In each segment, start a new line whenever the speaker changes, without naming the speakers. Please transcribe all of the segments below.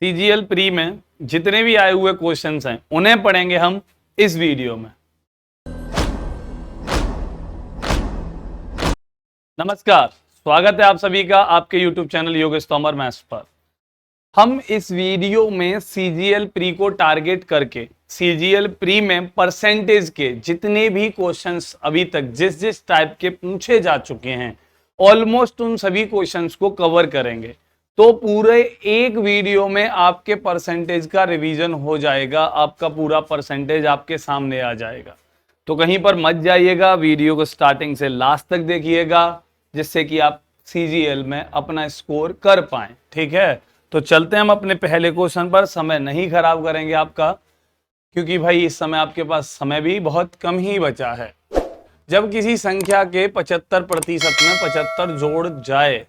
CGL pre में जितने भी आए हुए क्वेश्चंस हैं उन्हें पढ़ेंगे हम इस वीडियो में। नमस्कार, स्वागत है आप सभी का आपके YouTube channel Yogesh Tomar maths पर। हम इस वीडियो में सीजीएल प्री को टारगेट करके सीजीएल प्री में परसेंटेज के जितने भी क्वेश्चंस अभी तक जिस जिस टाइप के पूछे जा चुके हैं ऑलमोस्ट उन सभी क्वेश्चंस को कवर करेंगे। तो पूरे एक वीडियो में आपके परसेंटेज का रिवीजन हो जाएगा, आपका पूरा परसेंटेज आपके सामने आ जाएगा। तो कहीं पर मत जाइएगा, वीडियो को स्टार्टिंग से लास्ट तक देखिएगा जिससे कि आप सीजीएल में अपना स्कोर कर पाएं। ठीक है, तो चलते हैं हम अपने पहले क्वेश्चन पर। समय नहीं खराब करेंगे आपका, क्योंकि भाई इस समय आपके पास समय भी बहुत कम ही बचा है। जब किसी संख्या के 75% में 75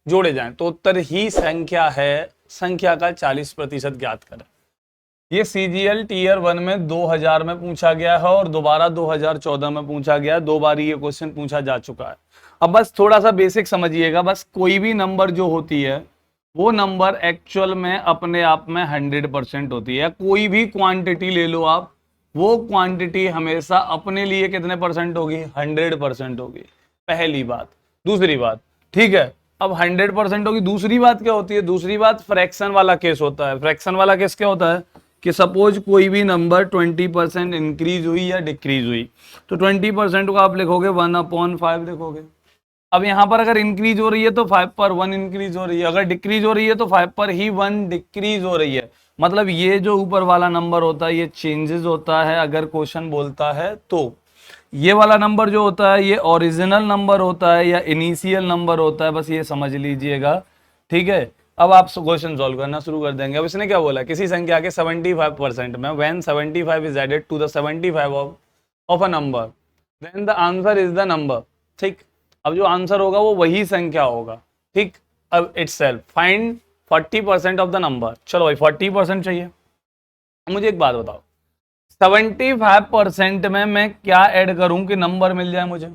जोड़े जाएं तो उत्तर ही संख्या है, संख्या का 40% ज्ञात करें। ये सीजीएल टीयर 1 में 2000 में पूछा गया है और दोबारा 2014 में पूछा गया है। 2 बार ये क्वेश्चन पूछा जा चुका है। अब बस थोड़ा सा बेसिक समझिएगा। बस कोई भी नंबर जो होती है वो नंबर एक्चुअल में अपने आप में 100% होती है। कोई भी क्वांटिटी ले लो आप, वो क्वांटिटी हमेशा अपने लिए कितने परसेंट होगी? 100% होगी। पहली बात। दूसरी बात, ठीक है, अब 100% होगी। दूसरी बात क्या होती है? दूसरी बात फ्रैक्शन वाला केस होता है। फ्रैक्शन वाला केस क्या होता है कि सपोज कोई भी नंबर 20% इंक्रीज हुई या डिक्रीज हुई, तो 20% को आप लिखोगे 1/5 लिखोगे। अब यहाँ पर अगर इंक्रीज हो रही है तो 5 पर 1 इंक्रीज हो रही है, अगर डिक्रीज हो रही है तो 5 पर ही 1 डिक्रीज हो रही है। मतलब ये जो ऊपर वाला नंबर होता है ये चेंजेस होता है अगर क्वेश्चन बोलता है तो। ये वाला नंबर जो होता है ये ओरिजिनल नंबर होता है या इनिशियल नंबर होता है, बस ये समझ लीजिएगा। ठीक है, अब आप क्वेश्चन सॉल्व करना शुरू कर देंगे। अब इसने क्या बोला? किसी संख्या के 75% में when 75 is added to the 75 of a number then the answer is the number. ठीक, अब जो आंसर होगा वो वही संख्या होगा। ठीक, अब itself find 40% of the number. चलो भाई 40% चाहिए। मुझे एक बात बताओ, 75% में मैं क्या ऐड करूं कि नंबर मिल जाए मुझे?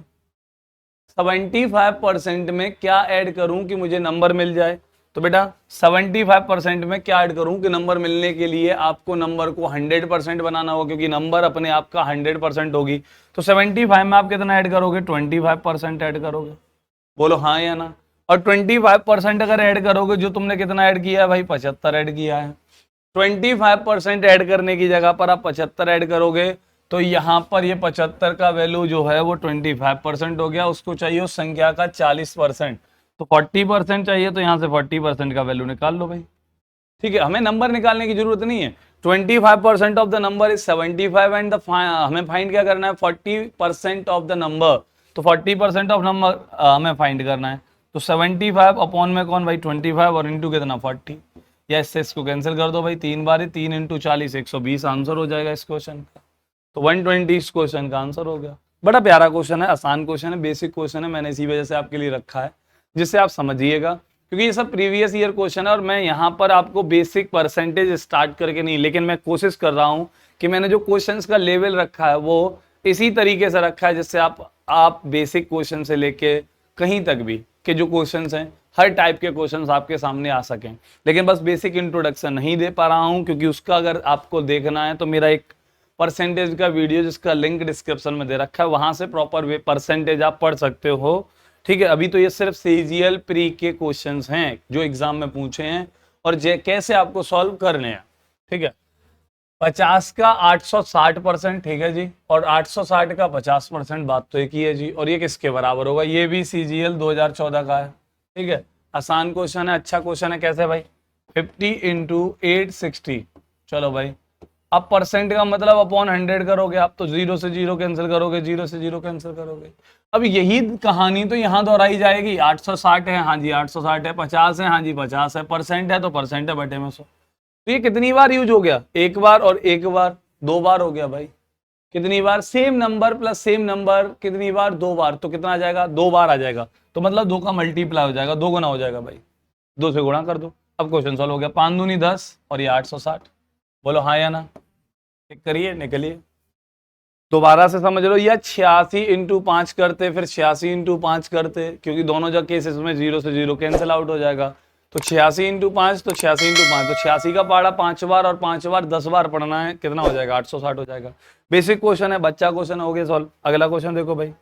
75% में क्या ऐड करूं कि मुझे नंबर मिल जाए? तो बेटा 75% में क्या ऐड करूं कि नंबर मिलने के लिए आपको नंबर को 100% बनाना होगा, क्योंकि नंबर अपने आप का 100% होगी। तो 75 में आप कितना ऐड करोगे? 25% ऐड करोगे। बोलो हाँ या ना। और 25% अगर ऐड करोगे, जो तुमने कितना ऐड किया है भाई? 75 ऐड किया है। 25% ऐड करने की जगह पर आप 75 ऐड करोगे तो यहाँ पर ये 75 का वैल्यू जो है वो 25% हो गया। उसको चाहिए उस संख्या का 40%, तो 40% चाहिए, तो यहाँ से 40% का वैल्यू निकाल लो भाई। ठीक है, हमें नंबर निकालने की जरूरत नहीं है। 25% of the number is 75 and हमें फाइंड क्या करना है? 40% ऑफ द नंबर। तो 40% ऑफ नंबर हमें फाइंड करना है। तो 75 अपॉन में कौन भाई? 25 और इंटू कितना? 40। या इससे इसको कैंसिल कर दो भाई, 3 बार 3 इंटू 40 120 आंसर हो जाएगा इस क्वेश्चन का। तो 120 इस क्वेश्चन का आंसर हो गया। बड़ा प्यारा क्वेश्चन है, आसान क्वेश्चन है, बेसिक क्वेश्चन है। मैंने इसी वजह से आपके लिए रखा है जिससे आप समझिएगा, क्योंकि ये सब प्रीवियस ईयर क्वेश्चन है और मैं यहाँ पर आपको बेसिक परसेंटेज स्टार्ट करके नहीं, लेकिन मैं कोशिश कर रहा हूँ कि मैंने जो क्वेश्चंस का लेवल रखा है वो इसी तरीके से रखा है जिससे आप बेसिक क्वेश्चन से लेके कहीं तक भी के जो क्वेश्चंस हैं हर टाइप के क्वेश्चंस आपके सामने आ सकें। लेकिन बस बेसिक इंट्रोडक्शन नहीं दे पा रहा हूं, क्योंकि उसका अगर आपको देखना है तो मेरा एक परसेंटेज का वीडियो जिसका लिंक डिस्क्रिप्शन में दे रखा है, वहां से प्रॉपर वे परसेंटेज आप पढ़ सकते हो। ठीक है, अभी तो ये सिर्फ सीजीएल प्री के क्वेश्चंस हैं जो एग्जाम में पूछे हैं और कैसे आपको सॉल्व करने हैं। ठीक है, 50 का 860%, ठीक है जी, और 860 का 50%, बात तो एक ही है जी। और ये किसके बराबर होगा? ये भी सीजीएल 2014 का है। ठीक है, आसान क्वेश्चन है, अच्छा क्वेश्चन है। कैसे भाई? 50 इंटू 860। चलो भाई, अब परसेंट का मतलब अपॉन 100 करोगे आप, तो 0 से 0 कैंसिल करोगे, 0 से 0 कैंसिल करोगे। अब यही कहानी तो यहाँ दोहराई जाएगी। 860 है, हाँ जी 860 है। 50 है, हाँ जी 50 है। परसेंट है तो परसेंट है बटे में 100। तो ये कितनी बार यूज हो गया? एक बार और एक बार, 2 बार हो गया भाई। कितनी बार? Same number plus same number कितनी बार? 2 बार। तो कितना आ जाएगा? 2 बार आ जाएगा। तो मतलब 2 का मल्टीप्लाई हो जाएगा, 2 गुना हो जाएगा भाई। 2 से गुणा कर दो। अब क्वेश्चन सॉल्व हो गया। 5 दूनी 10 और ये 860। बोलो हाँ या ना। टिक करिए, निकलिए। दोबारा से समझ लो, या 86 इंटू 5 करते, फिर 86 इंटू 5 करते, क्योंकि दोनों जगह केसेस में 0 से 0 कैंसिल आउट हो जाएगा। तो 86 इंटू 5 तो 86 इंटू 5 तो 86 का पहाड़ा 5 बार और 5 बार 10 बार पढ़ना है, कितना हो जाएगा 860 हो जाएगा। बेसिक क्वेश्चन है, बच्चा क्वेश्चन हो गया सॉल्व। अगला क्वेश्चन देखो भाई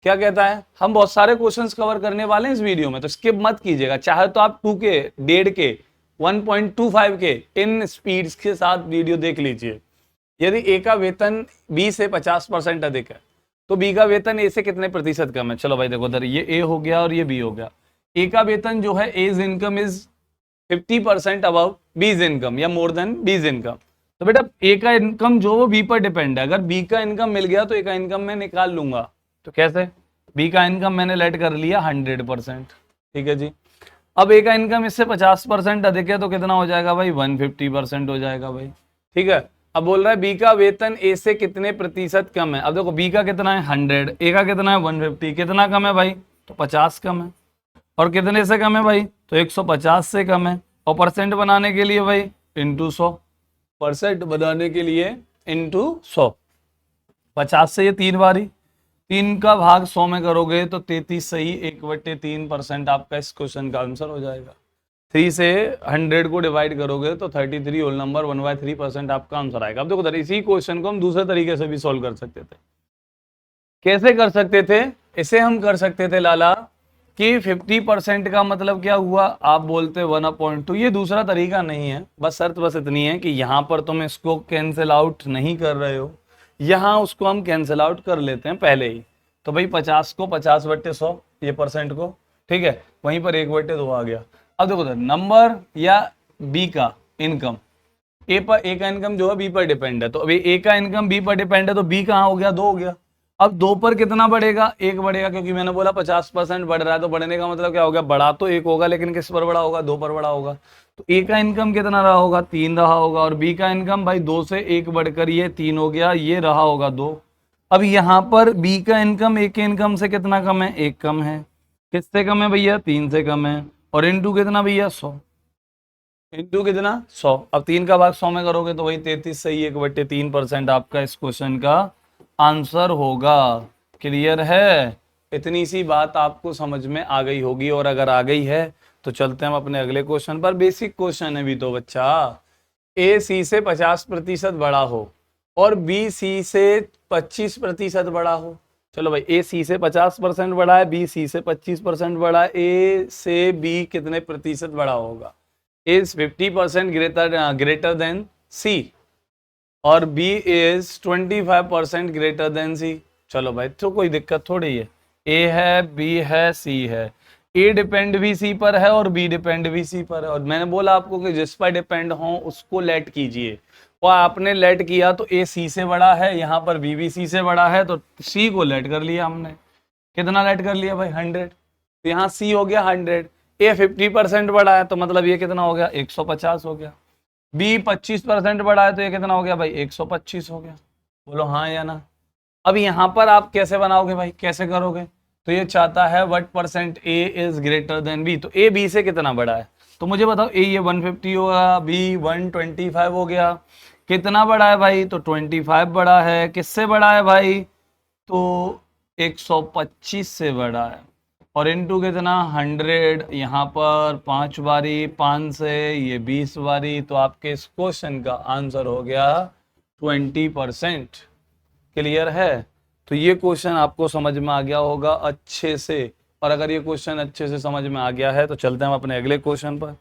क्या कहता है। हम बहुत सारे क्वेश्चंस कवर करने वाले हैं इस वीडियो में, तो स्किप मत कीजिएगा। चाहे तो आप 2K, 1.5K, 1.25K इन स्पीड्स के साथ वीडियो देख लीजिए। यदि ए का वेतन बी से 50% अधिक है तो बी का वेतन ए से कितने प्रतिशत कम है। चलो भाई देखो उधर ये ए हो गया और ये बी हो गया। ए का वेतन जो है as income is 50% above B's income या मोर देन बीज इनकम। तो बेटा ए का इनकम जो वो बी पर डिपेंड है। अगर बी का इनकम मिल गया तो ए का इनकम मैं निकाल लूंगा। तो कैसे, बी का इनकम मैंने लेट कर लिया 100%, ठीक है जी। अब ए का इनकम इससे 50% अधिक है तो कितना हो जाएगा भाई 150% हो जाएगा भाई, ठीक है। अब बोल रहा है बी का वेतन ए से कितने प्रतिशत कम है। अब देखो बी का कितना है 100, ए का कितना है 150, कितना कम है भाई तो 50 कम है। और कितने से कम है भाई तो 150 से कम है। और परसेंट बनाने के लिए भाई इंटू 100, परसेंट बनाने के लिए इंटू 100। 50 से ये 3 बारी, 3 का भाग 100 में करोगे तो 33 सही 1/3% आपका इस क्वेश्चन का आंसर हो जाएगा। 3 से 100 को डिवाइड करोगे तो 33 होल नंबर 1/3% आपका आंसर आएगा। अब देखो इसी क्वेश्चन को हम दूसरे तरीके से भी सॉल्व कर सकते थे। कैसे कर सकते थे, इसे हम कर सकते थे लाला कि 50% का मतलब क्या हुआ, आप बोलते 1/2। ये दूसरा तरीका नहीं है, बस शर्त बस इतनी है कि यहाँ पर तुम इसको कैंसिल आउट नहीं कर रहे हो, यहाँ उसको हम कैंसिल आउट कर लेते हैं पहले ही। तो भाई 50 को 50/100 ये परसेंट को, ठीक है, वहीं पर 1/2 आ गया। अब देखो नंबर या बी का इनकम, ए का इनकम जो है बी पर डिपेंड है, तो अभी ए का इनकम बी पर डिपेंड है तो बी कहाँ हो गया 2 हो गया। अब 2 पर कितना बढ़ेगा 1 बढ़ेगा, क्योंकि मैंने बोला 50% बढ़ रहा है तो बढ़ने का मतलब क्या हो गया, बढ़ा तो 1 होगा लेकिन किस पर बड़ा होगा 2 पर बड़ा होगा। तो ए का इनकम कितना रहा होगा 3 रहा होगा और बी का इनकम भाई 2 से 1 बढ़कर ये 3 हो गया, ये रहा होगा 2। अब यहाँ पर बी का इनकम ए के इनकम से कितना कम है 1 कम है, किससे कम है भैया 3 से कम है। और इंटू कितना भैया 100, इंटू कितना 100। अब 3 का भाग 100 में करोगे तो वही 33 सही 1/3% आपका इस क्वेश्चन का आंसर होगा। क्लियर है, इतनी सी बात आपको समझ में आ गई होगी। और अगर आ गई है तो चलते हैं हम अपने अगले क्वेश्चन पर। बेसिक क्वेश्चन है भी तो बच्चा, ए सी से 50% बड़ा हो और बी सी से 25% बड़ा हो। चलो भाई ए सी से 50% बड़ा है, बी सी से 25% बड़ा है, ए से बी कितने प्रतिशत बड़ा होगा। इज 50% ग्रेटर देन सी और बी इज 25% ग्रेटर देन सी। चलो भाई तो कोई दिक्कत थोड़ी है, ए है बी है सी है, ए डिपेंड भी सी पर है और बी डिपेंड भी सी पर है। और मैंने बोला आपको कि जिस पर डिपेंड हो उसको लेट कीजिए, और आपने लेट किया तो ए सी से बड़ा है, यहाँ पर बी भी सी से बड़ा है तो सी को लेट कर लिया हमने। कितना लेट कर लिया भाई 100, तो यहाँ सी हो गया 100। ए 50% बड़ा है तो मतलब ये कितना हो गया 150 हो गया। बी 25% बड़ा है तो ये कितना हो गया भाई 125 हो गया। बोलो हाँ या ना। अब यहाँ पर आप कैसे बनाओगे भाई, कैसे करोगे, तो ये चाहता है what percent A is greater than B, तो ए बी से कितना बड़ा है। तो मुझे बताओ ए ये 150 होगा, बी 125 हो गया, कितना बड़ा है भाई तो 25 बड़ा है। किससे बड़ा है भाई तो 125 से बड़ा है। और इनटू कितना 100, यहाँ पर 5 बारी, 5 से ये 20 बारी, तो आपके इस क्वेश्चन का आंसर हो गया 20%। क्लियर है, तो ये क्वेश्चन आपको समझ में आ गया होगा अच्छे से। और अगर ये क्वेश्चन अच्छे से समझ में आ गया है तो चलते हैं हम अपने अगले क्वेश्चन पर।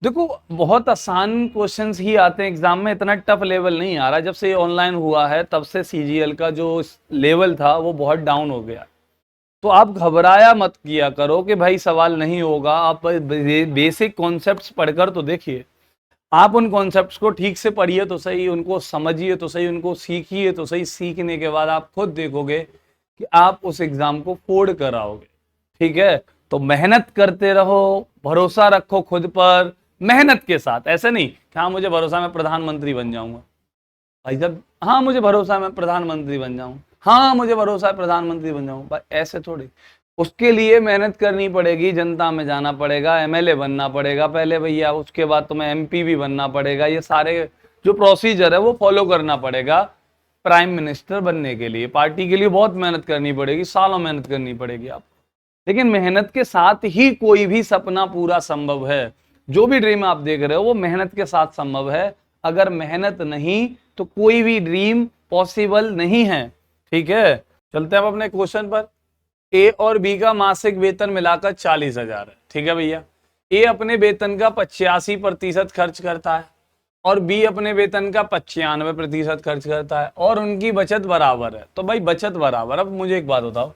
देखो बहुत आसान क्वेश्चंस ही आते हैं एग्जाम में, इतना टफ लेवल नहीं आ रहा। जब से ये ऑनलाइन हुआ है तब से सीजीएल का जो लेवल था वो बहुत डाउन हो गया। तो आप घबराया मत किया करो कि भाई सवाल नहीं होगा, आप बेसिक कॉन्सेप्ट्स पढ़कर तो देखिए। आप उन कॉन्सेप्ट्स को ठीक से पढ़िए तो सही, उनको समझिए तो सही, उनको सीखिए तो सही। सीखने के बाद आप खुद देखोगे कि आप उस एग्जाम को फोड़ कर आओगे। ठीक है, तो मेहनत करते रहो, भरोसा रखो खुद पर, मेहनत के साथ। ऐसे नहीं कि हाँ मुझे भरोसा मैं प्रधानमंत्री बन जाऊंगा भाई, जब हाँ मुझे भरोसा है मैं प्रधानमंत्री बन जाऊं, हाँ मुझे भरोसा है प्रधानमंत्री बन जाऊं भाई, ऐसे थोड़ी। उसके लिए मेहनत करनी पड़ेगी, जनता में जाना पड़ेगा, एमएलए बनना पड़ेगा पहले भैया, उसके बाद तुम्हें एमपी भी बनना पड़ेगा। ये सारे जो प्रोसीजर है वो फॉलो करना पड़ेगा प्राइम मिनिस्टर बनने के लिए। पार्टी के लिए बहुत मेहनत करनी पड़ेगी, सालों मेहनत करनी पड़ेगी आपको। लेकिन मेहनत के साथ ही कोई भी सपना पूरा संभव है। जो भी ड्रीम आप देख रहे हो वो मेहनत के साथ संभव है। अगर मेहनत नहीं तो कोई भी ड्रीम पॉसिबल नहीं है। ठीक है, चलते हैं अब अपने क्वेश्चन पर। ए और बी का मासिक वेतन मिलाकर 40,000 है। ठीक है भैया, ए अपने वेतन का 85% खर्च करता है और बी अपने वेतन का 95% खर्च करता है और उनकी बचत बराबर है। तो भाई बचत बराबर। अब मुझे एक बात बताओ,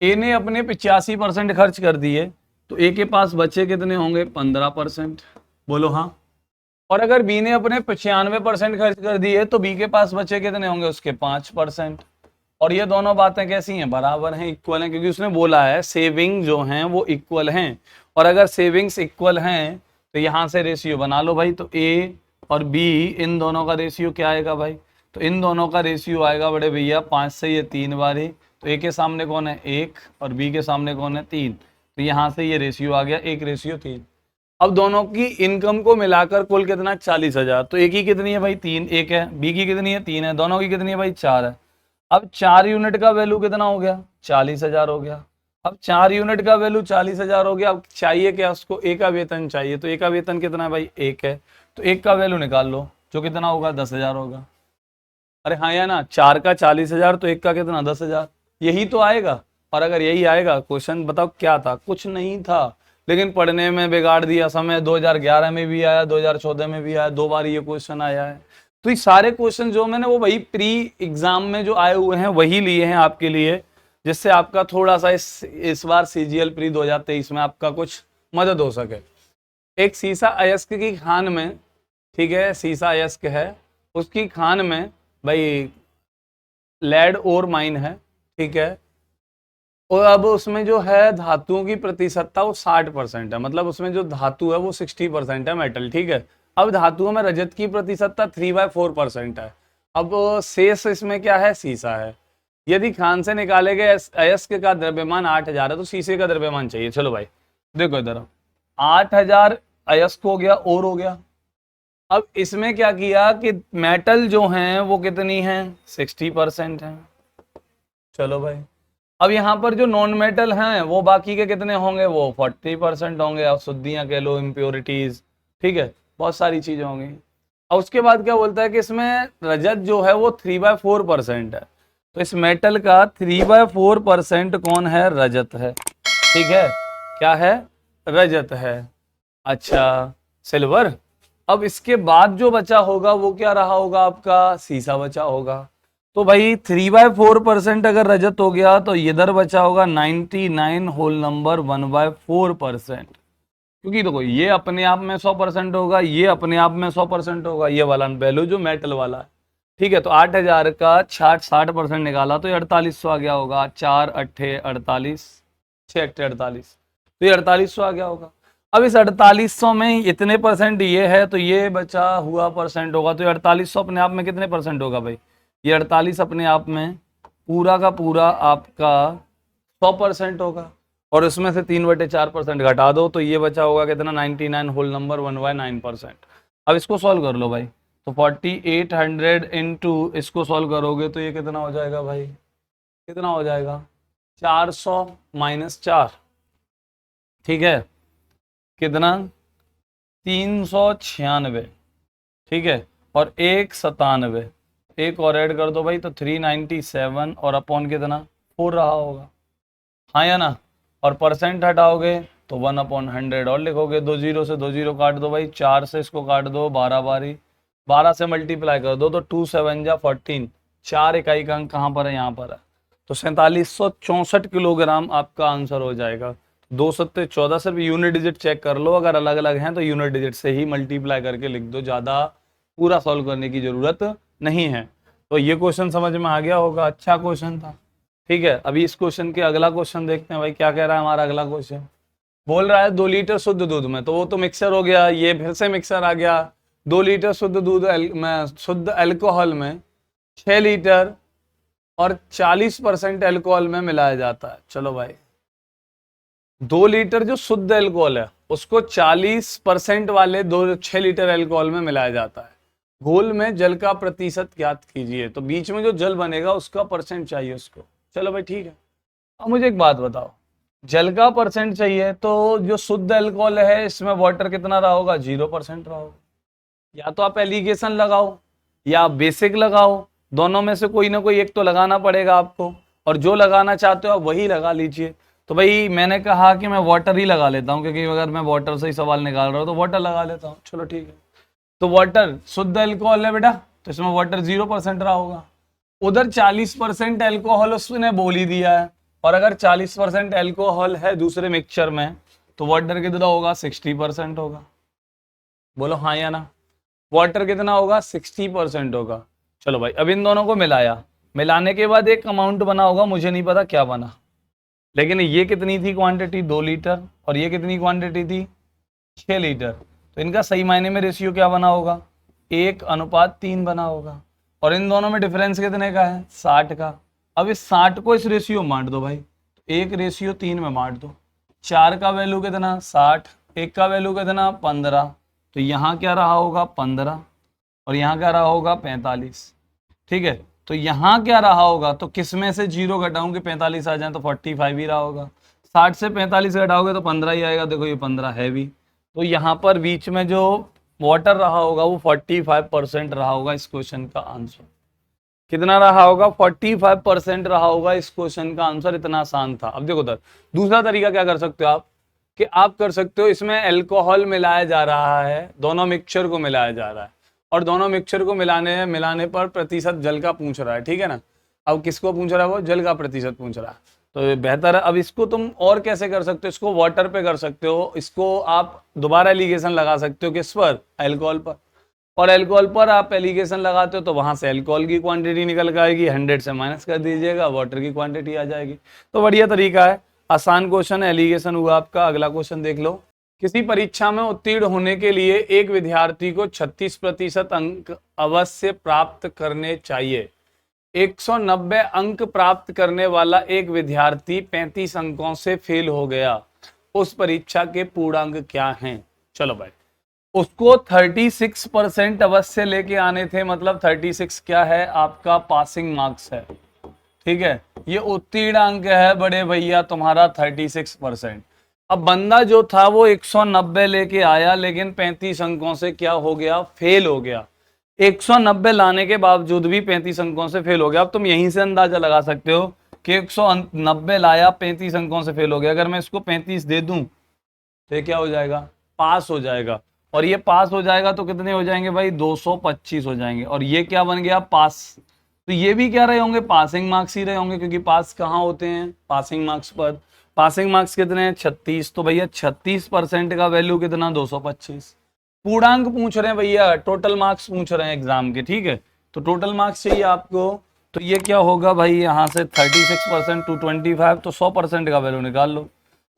ए ने अपने 85% खर्च कर दिए तो ए के पास बचे कितने होंगे? 15%। बोलो हाँ। और अगर बी ने अपने 95% खर्च कर दिए तो बी के पास बचे कितने होंगे? उसके 5%। और ये दोनों बातें कैसी हैं? बराबर हैं, इक्वल हैं, क्योंकि उसने बोला है सेविंग जो हैं वो इक्वल हैं। और अगर सेविंग्स इक्वल हैं तो यहां से रेशियो बना लो भाई। तो ए और बी इन दोनों का रेशियो क्या आएगा भाई? तो इन दोनों का रेशियो आएगा बड़े भैया 5 से ये 3 बारी। तो ए के सामने कौन है? 1 और बी के सामने कौन है? 3। तो यहाँ से ये रेशियो आ गया 1:3। अब दोनों की इनकम को मिलाकर कुल कितना? 40,000। तो ए की कितनी है भाई? 3 1 है। बी की कितनी है? 3 है। दोनों की कितनी है भाई? 4 है। अब 4 यूनिट का वैल्यू कितना हो गया? 40,000 हो गया। अब 4 यूनिट का वैल्यू 40,000 हो गया। अब चाहिए क्या उसको? ए का वेतन चाहिए। तो ए का वेतन कितना है भाई? 1 है। तो 1 का वैल्यू निकाल लो, जो कितना होगा? 10,000 होगा। अरे हाँ या ना? 4 का 40,000 तो 1 का कितना? 10,000। यही तो आएगा। और अगर यही आएगा, क्वेश्चन बताओ क्या था? कुछ नहीं था, लेकिन पढ़ने में बिगाड़ दिया समय। 2011 में भी आया, 2014 में भी आया, 2 बार ये क्वेश्चन आया है। तो ये सारे क्वेश्चन जो मैंने वो वही प्री एग्जाम में जो आए हुए हैं वही लिए हैं आपके लिए, जिससे आपका थोड़ा सा इस बार सीजीएल प्री 2023 में आपका कुछ मदद हो सके। एक सीसा अयस्क की खान में, ठीक है, सीसा अयस्क है, उसकी खान में भाई लेड ओर माइन है। ठीक है, और अब उसमें जो है धातुओं की प्रतिशतता वो 60% है, मतलब उसमें जो धातु है वो 60% है मेटल। ठीक है, अब धातुओं में रजत की प्रतिशतता 3/4% है। अब शेष इसमें क्या है? सीसा है। यदि खान से निकाले गए अयस्क का द्रव्यमान 8,000 है तो शीशे का द्रव्यमान चाहिए। चलो भाई देखो इधर, 8,000 अयस्क हो गया और हो गया। अब इसमें क्या किया कि मेटल जो हैं वो कितनी है? 60% है। चलो भाई, अब यहाँ पर जो नॉन मेटल हैं वो बाकी के कितने होंगे? वो 40% होंगे। अब शुद्धियाँ कह लो, इम्प्योरिटीज, ठीक है, बहुत सारी चीजें होंगी। और उसके बाद क्या बोलता है कि इसमें रजत जो है वो 3/4% है। तो इस मेटल का 3/4% कौन है? रजत है। ठीक है, क्या है? रजत है। अच्छा, सिल्वर। अब इसके बाद जो बचा होगा वो क्या रहा होगा? आपका सीसा बचा होगा। तो भाई 3/4% अगर रजत हो गया तो इधर बचा होगा 99 होल नंबर 1/4%। क्योंकि देखो ये अपने आप में 100% होगा, ये अपने आप में 100% होगा, ये वाला वैल्यू जो मेटल वाला है। ठीक है, तो 8,000 का 60% निकाला तो ये 4800 आ गया होगा। 4 अट्ठे 48, 6 अट्ठे 48, तो ये 4800 आ गया होगा। अब इस 4800 में इतने परसेंट ये है तो ये बचा हुआ परसेंट होगा। तो ये 4800 अपने आप में कितने परसेंट होगा भाई? ये 48 अपने आप में पूरा का पूरा आपका 100% होगा। और उसमें से 3/4% घटा दो तो ये बचा होगा कितना? 99 होल नंबर 1/9%। अब इसको सॉल्व कर लो भाई। तो 4800 इंटू इसको सॉल्व करोगे तो ये कितना हो जाएगा भाई? कितना हो जाएगा? 400 - 4, ठीक है, कितना? 396। ठीक है, और 197, एक और ऐड कर दो भाई तो 397 और अपॉन कितना? 4 रहा होगा। हाँ या ना? और परसेंट हटाओगे तो 1/100 और लिखोगे। 2 0 से 2 0 काट दो भाई, 4 से इसको काट दो 12 बारी, 12 से मल्टीप्लाई कर दो तो 2 7 जा 14। 4 इकाई का अंक कहाँ पर है? यहाँ पर है। तो 4764 किलोग्राम आपका आंसर हो जाएगा। 2 सत्ते 14, सिर्फ यूनिट डिजिट चेक कर लो, अगर अलग अलग हैं तो यूनिट डिजिट से ही मल्टीप्लाई करके लिख दो, ज़्यादा पूरा सॉल्व करने की जरूरत नहीं है। तो ये क्वेश्चन समझ में आ गया होगा, अच्छा क्वेश्चन था। ठीक है, अभी इस क्वेश्चन के अगला क्वेश्चन देखते हैं भाई क्या कह रहा है हमारा अगला क्वेश्चन। बोल रहा है 2 लीटर शुद्ध दूध में, तो वो तो मिक्सर हो गया, ये फिर से मिक्सर आ गया। 2 लीटर शुद्ध दूध में शुद्ध अल्कोहल में 6 लीटर और 40% अल्कोहल में मिलाया जाता है। चलो भाई, 2 लीटर जो शुद्ध अल्कोहल है उसको 40% वाले 6 लीटर अल्कोहल में मिलाया जाता है। घोल में जल का प्रतिशत ज्ञात कीजिए। तो बीच में जो जल बनेगा उसका परसेंट चाहिए उसको। चलो भाई ठीक है। अब मुझे एक बात बताओ, जल का परसेंट चाहिए तो जो शुद्ध अल्कोहल है इसमें वाटर कितना रहा होगा, 0% रहा होगा। या तो आप एलिगेशन लगाओ या आप बेसिक लगाओ, दोनों में से कोई ना कोई एक तो लगाना पड़ेगा आपको, और जो लगाना चाहते हो आप वही लगा लीजिए। तो भाई मैंने कहा कि मैं वाटर ही लगा लेता हूँ, क्योंकि अगर मैं वाटर से ही सवाल निकाल रहा हूँ तो वाटर लगा लेता हूँ। चलो ठीक है, तो वाटर शुद्ध अल्कोहल है बेटा, तो इसमें वाटर 0% रहा होगा। उधर 40% अल्कोहल उसने बोल ही दिया है, और अगर 40% अल्कोहल है दूसरे मिक्सचर में तो वाटर कितना होगा, 60% होगा। बोलो हाँ या ना। वाटर कितना होगा, 60% होगा। चलो भाई अब इन दोनों को मिलाया, मिलाने के बाद एक अमाउंट बना होगा, मुझे नहीं पता क्या बना, लेकिन ये कितनी थी क्वांटिटी, 2 लीटर, और ये कितनी क्वांटिटी थी, 6 लीटर। तो इनका सही मायने में रेशियो क्या बना होगा, 1:3 बना होगा। और इन दोनों में डिफरेंस कितने का है, 60 का। अब इस 60 को इस रेशियो में बांट दो भाई, 1:3 में बांट दो। 4 का वैल्यू कितना, 60, 1 का वैल्यू कितना, 15। तो यहाँ क्या रहा होगा, 15, और यहाँ क्या रहा होगा, 45। ठीक है, तो यहाँ क्या रहा होगा, तो किस में से 0 घटाऊंगे 45 आ जाए तो 45 ही रहा होगा। 60 से 45 घटाओगे तो 15 ही आएगा, देखो ये 15 है भी। तो यहाँ पर बीच में जो वाटर रहा होगा वो 45% रहा होगा इस क्वेश्चन का आंसर। कितना रहा होगा, 45% रहा होगा इस क्वेश्चन का आंसर। इतना आसान था। अब देखो उधर दूसरा तरीका क्या कर सकते हो आप, कि आप कर सकते हो इसमें अल्कोहल मिलाया जा रहा है, दोनों मिक्सचर को मिलाया जा रहा है, और दोनों मिक्सचर को मिलाने पर प्रतिशत जल का पूछ रहा है, ठीक है ना। अब किसको पूछ रहा है, वो जल का प्रतिशत पूछ रहा है। तो बेहतर है, अब इसको तुम और कैसे कर सकते हो, इसको वाटर पे कर सकते हो, इसको आप दोबारा एलिगेशन लगा सकते हो किस पर, अल्कोहल पर। और अल्कोहल पर आप एलिगेशन लगाते हो तो वहां से अल्कोहल की क्वांटिटी निकल के आएगी, 100 से माइनस कर दीजिएगा, वाटर की क्वांटिटी आ जाएगी। तो बढ़िया तरीका है, आसान क्वेश्चन है, एलिगेशन हुआ आपका। अगला क्वेश्चन देख लो। किसी परीक्षा में उत्तीर्ण होने के लिए एक विद्यार्थी को 36% अंक अवश्य प्राप्त करने चाहिए। 190 अंक प्राप्त करने वाला एक विद्यार्थी 35 अंकों से फेल हो गया, उस परीक्षा के पूर्णांक क्या हैं। चलो भाई, उसको 36% अवश्य लेके आने थे, मतलब 36 क्या है आपका, पासिंग मार्क्स है, ठीक है। ये उत्तीर्ण अंक है बड़े भैया तुम्हारा 36%। अब बंदा जो था वो 190 लेके आया, लेकिन 35 अंकों से क्या हो गया, फेल हो गया। 190 लाने के बावजूद भी 35 अंकों से फेल हो गया। अब तुम यहीं से अंदाजा लगा सकते हो कि 190 लाया, 35 अंकों से फेल हो गया। अगर मैं इसको 35 दे दूं तो ये क्या हो जाएगा, पास हो जाएगा। और ये पास हो जाएगा तो कितने हो जाएंगे भाई, 225 हो जाएंगे। और ये क्या बन गया, पास। तो ये भी क्या रहे होंगे, पासिंग मार्क्स ही रहे होंगे, क्योंकि पास कहाँ होते हैं, पासिंग मार्क्स पर। पासिंग मार्क्स कितने हैं, 36। तो भैया 36% का वैल्यू कितना, 225। पूर्णांक पूछ रहे हैं भैया, टोटल मार्क्स पूछ रहे हैं एग्जाम के, ठीक है। तो टोटल मार्क्स चाहिए आपको, तो ये क्या होगा भाई, यहाँ से 36% 225, तो 100% का वैल्यू निकाल लो।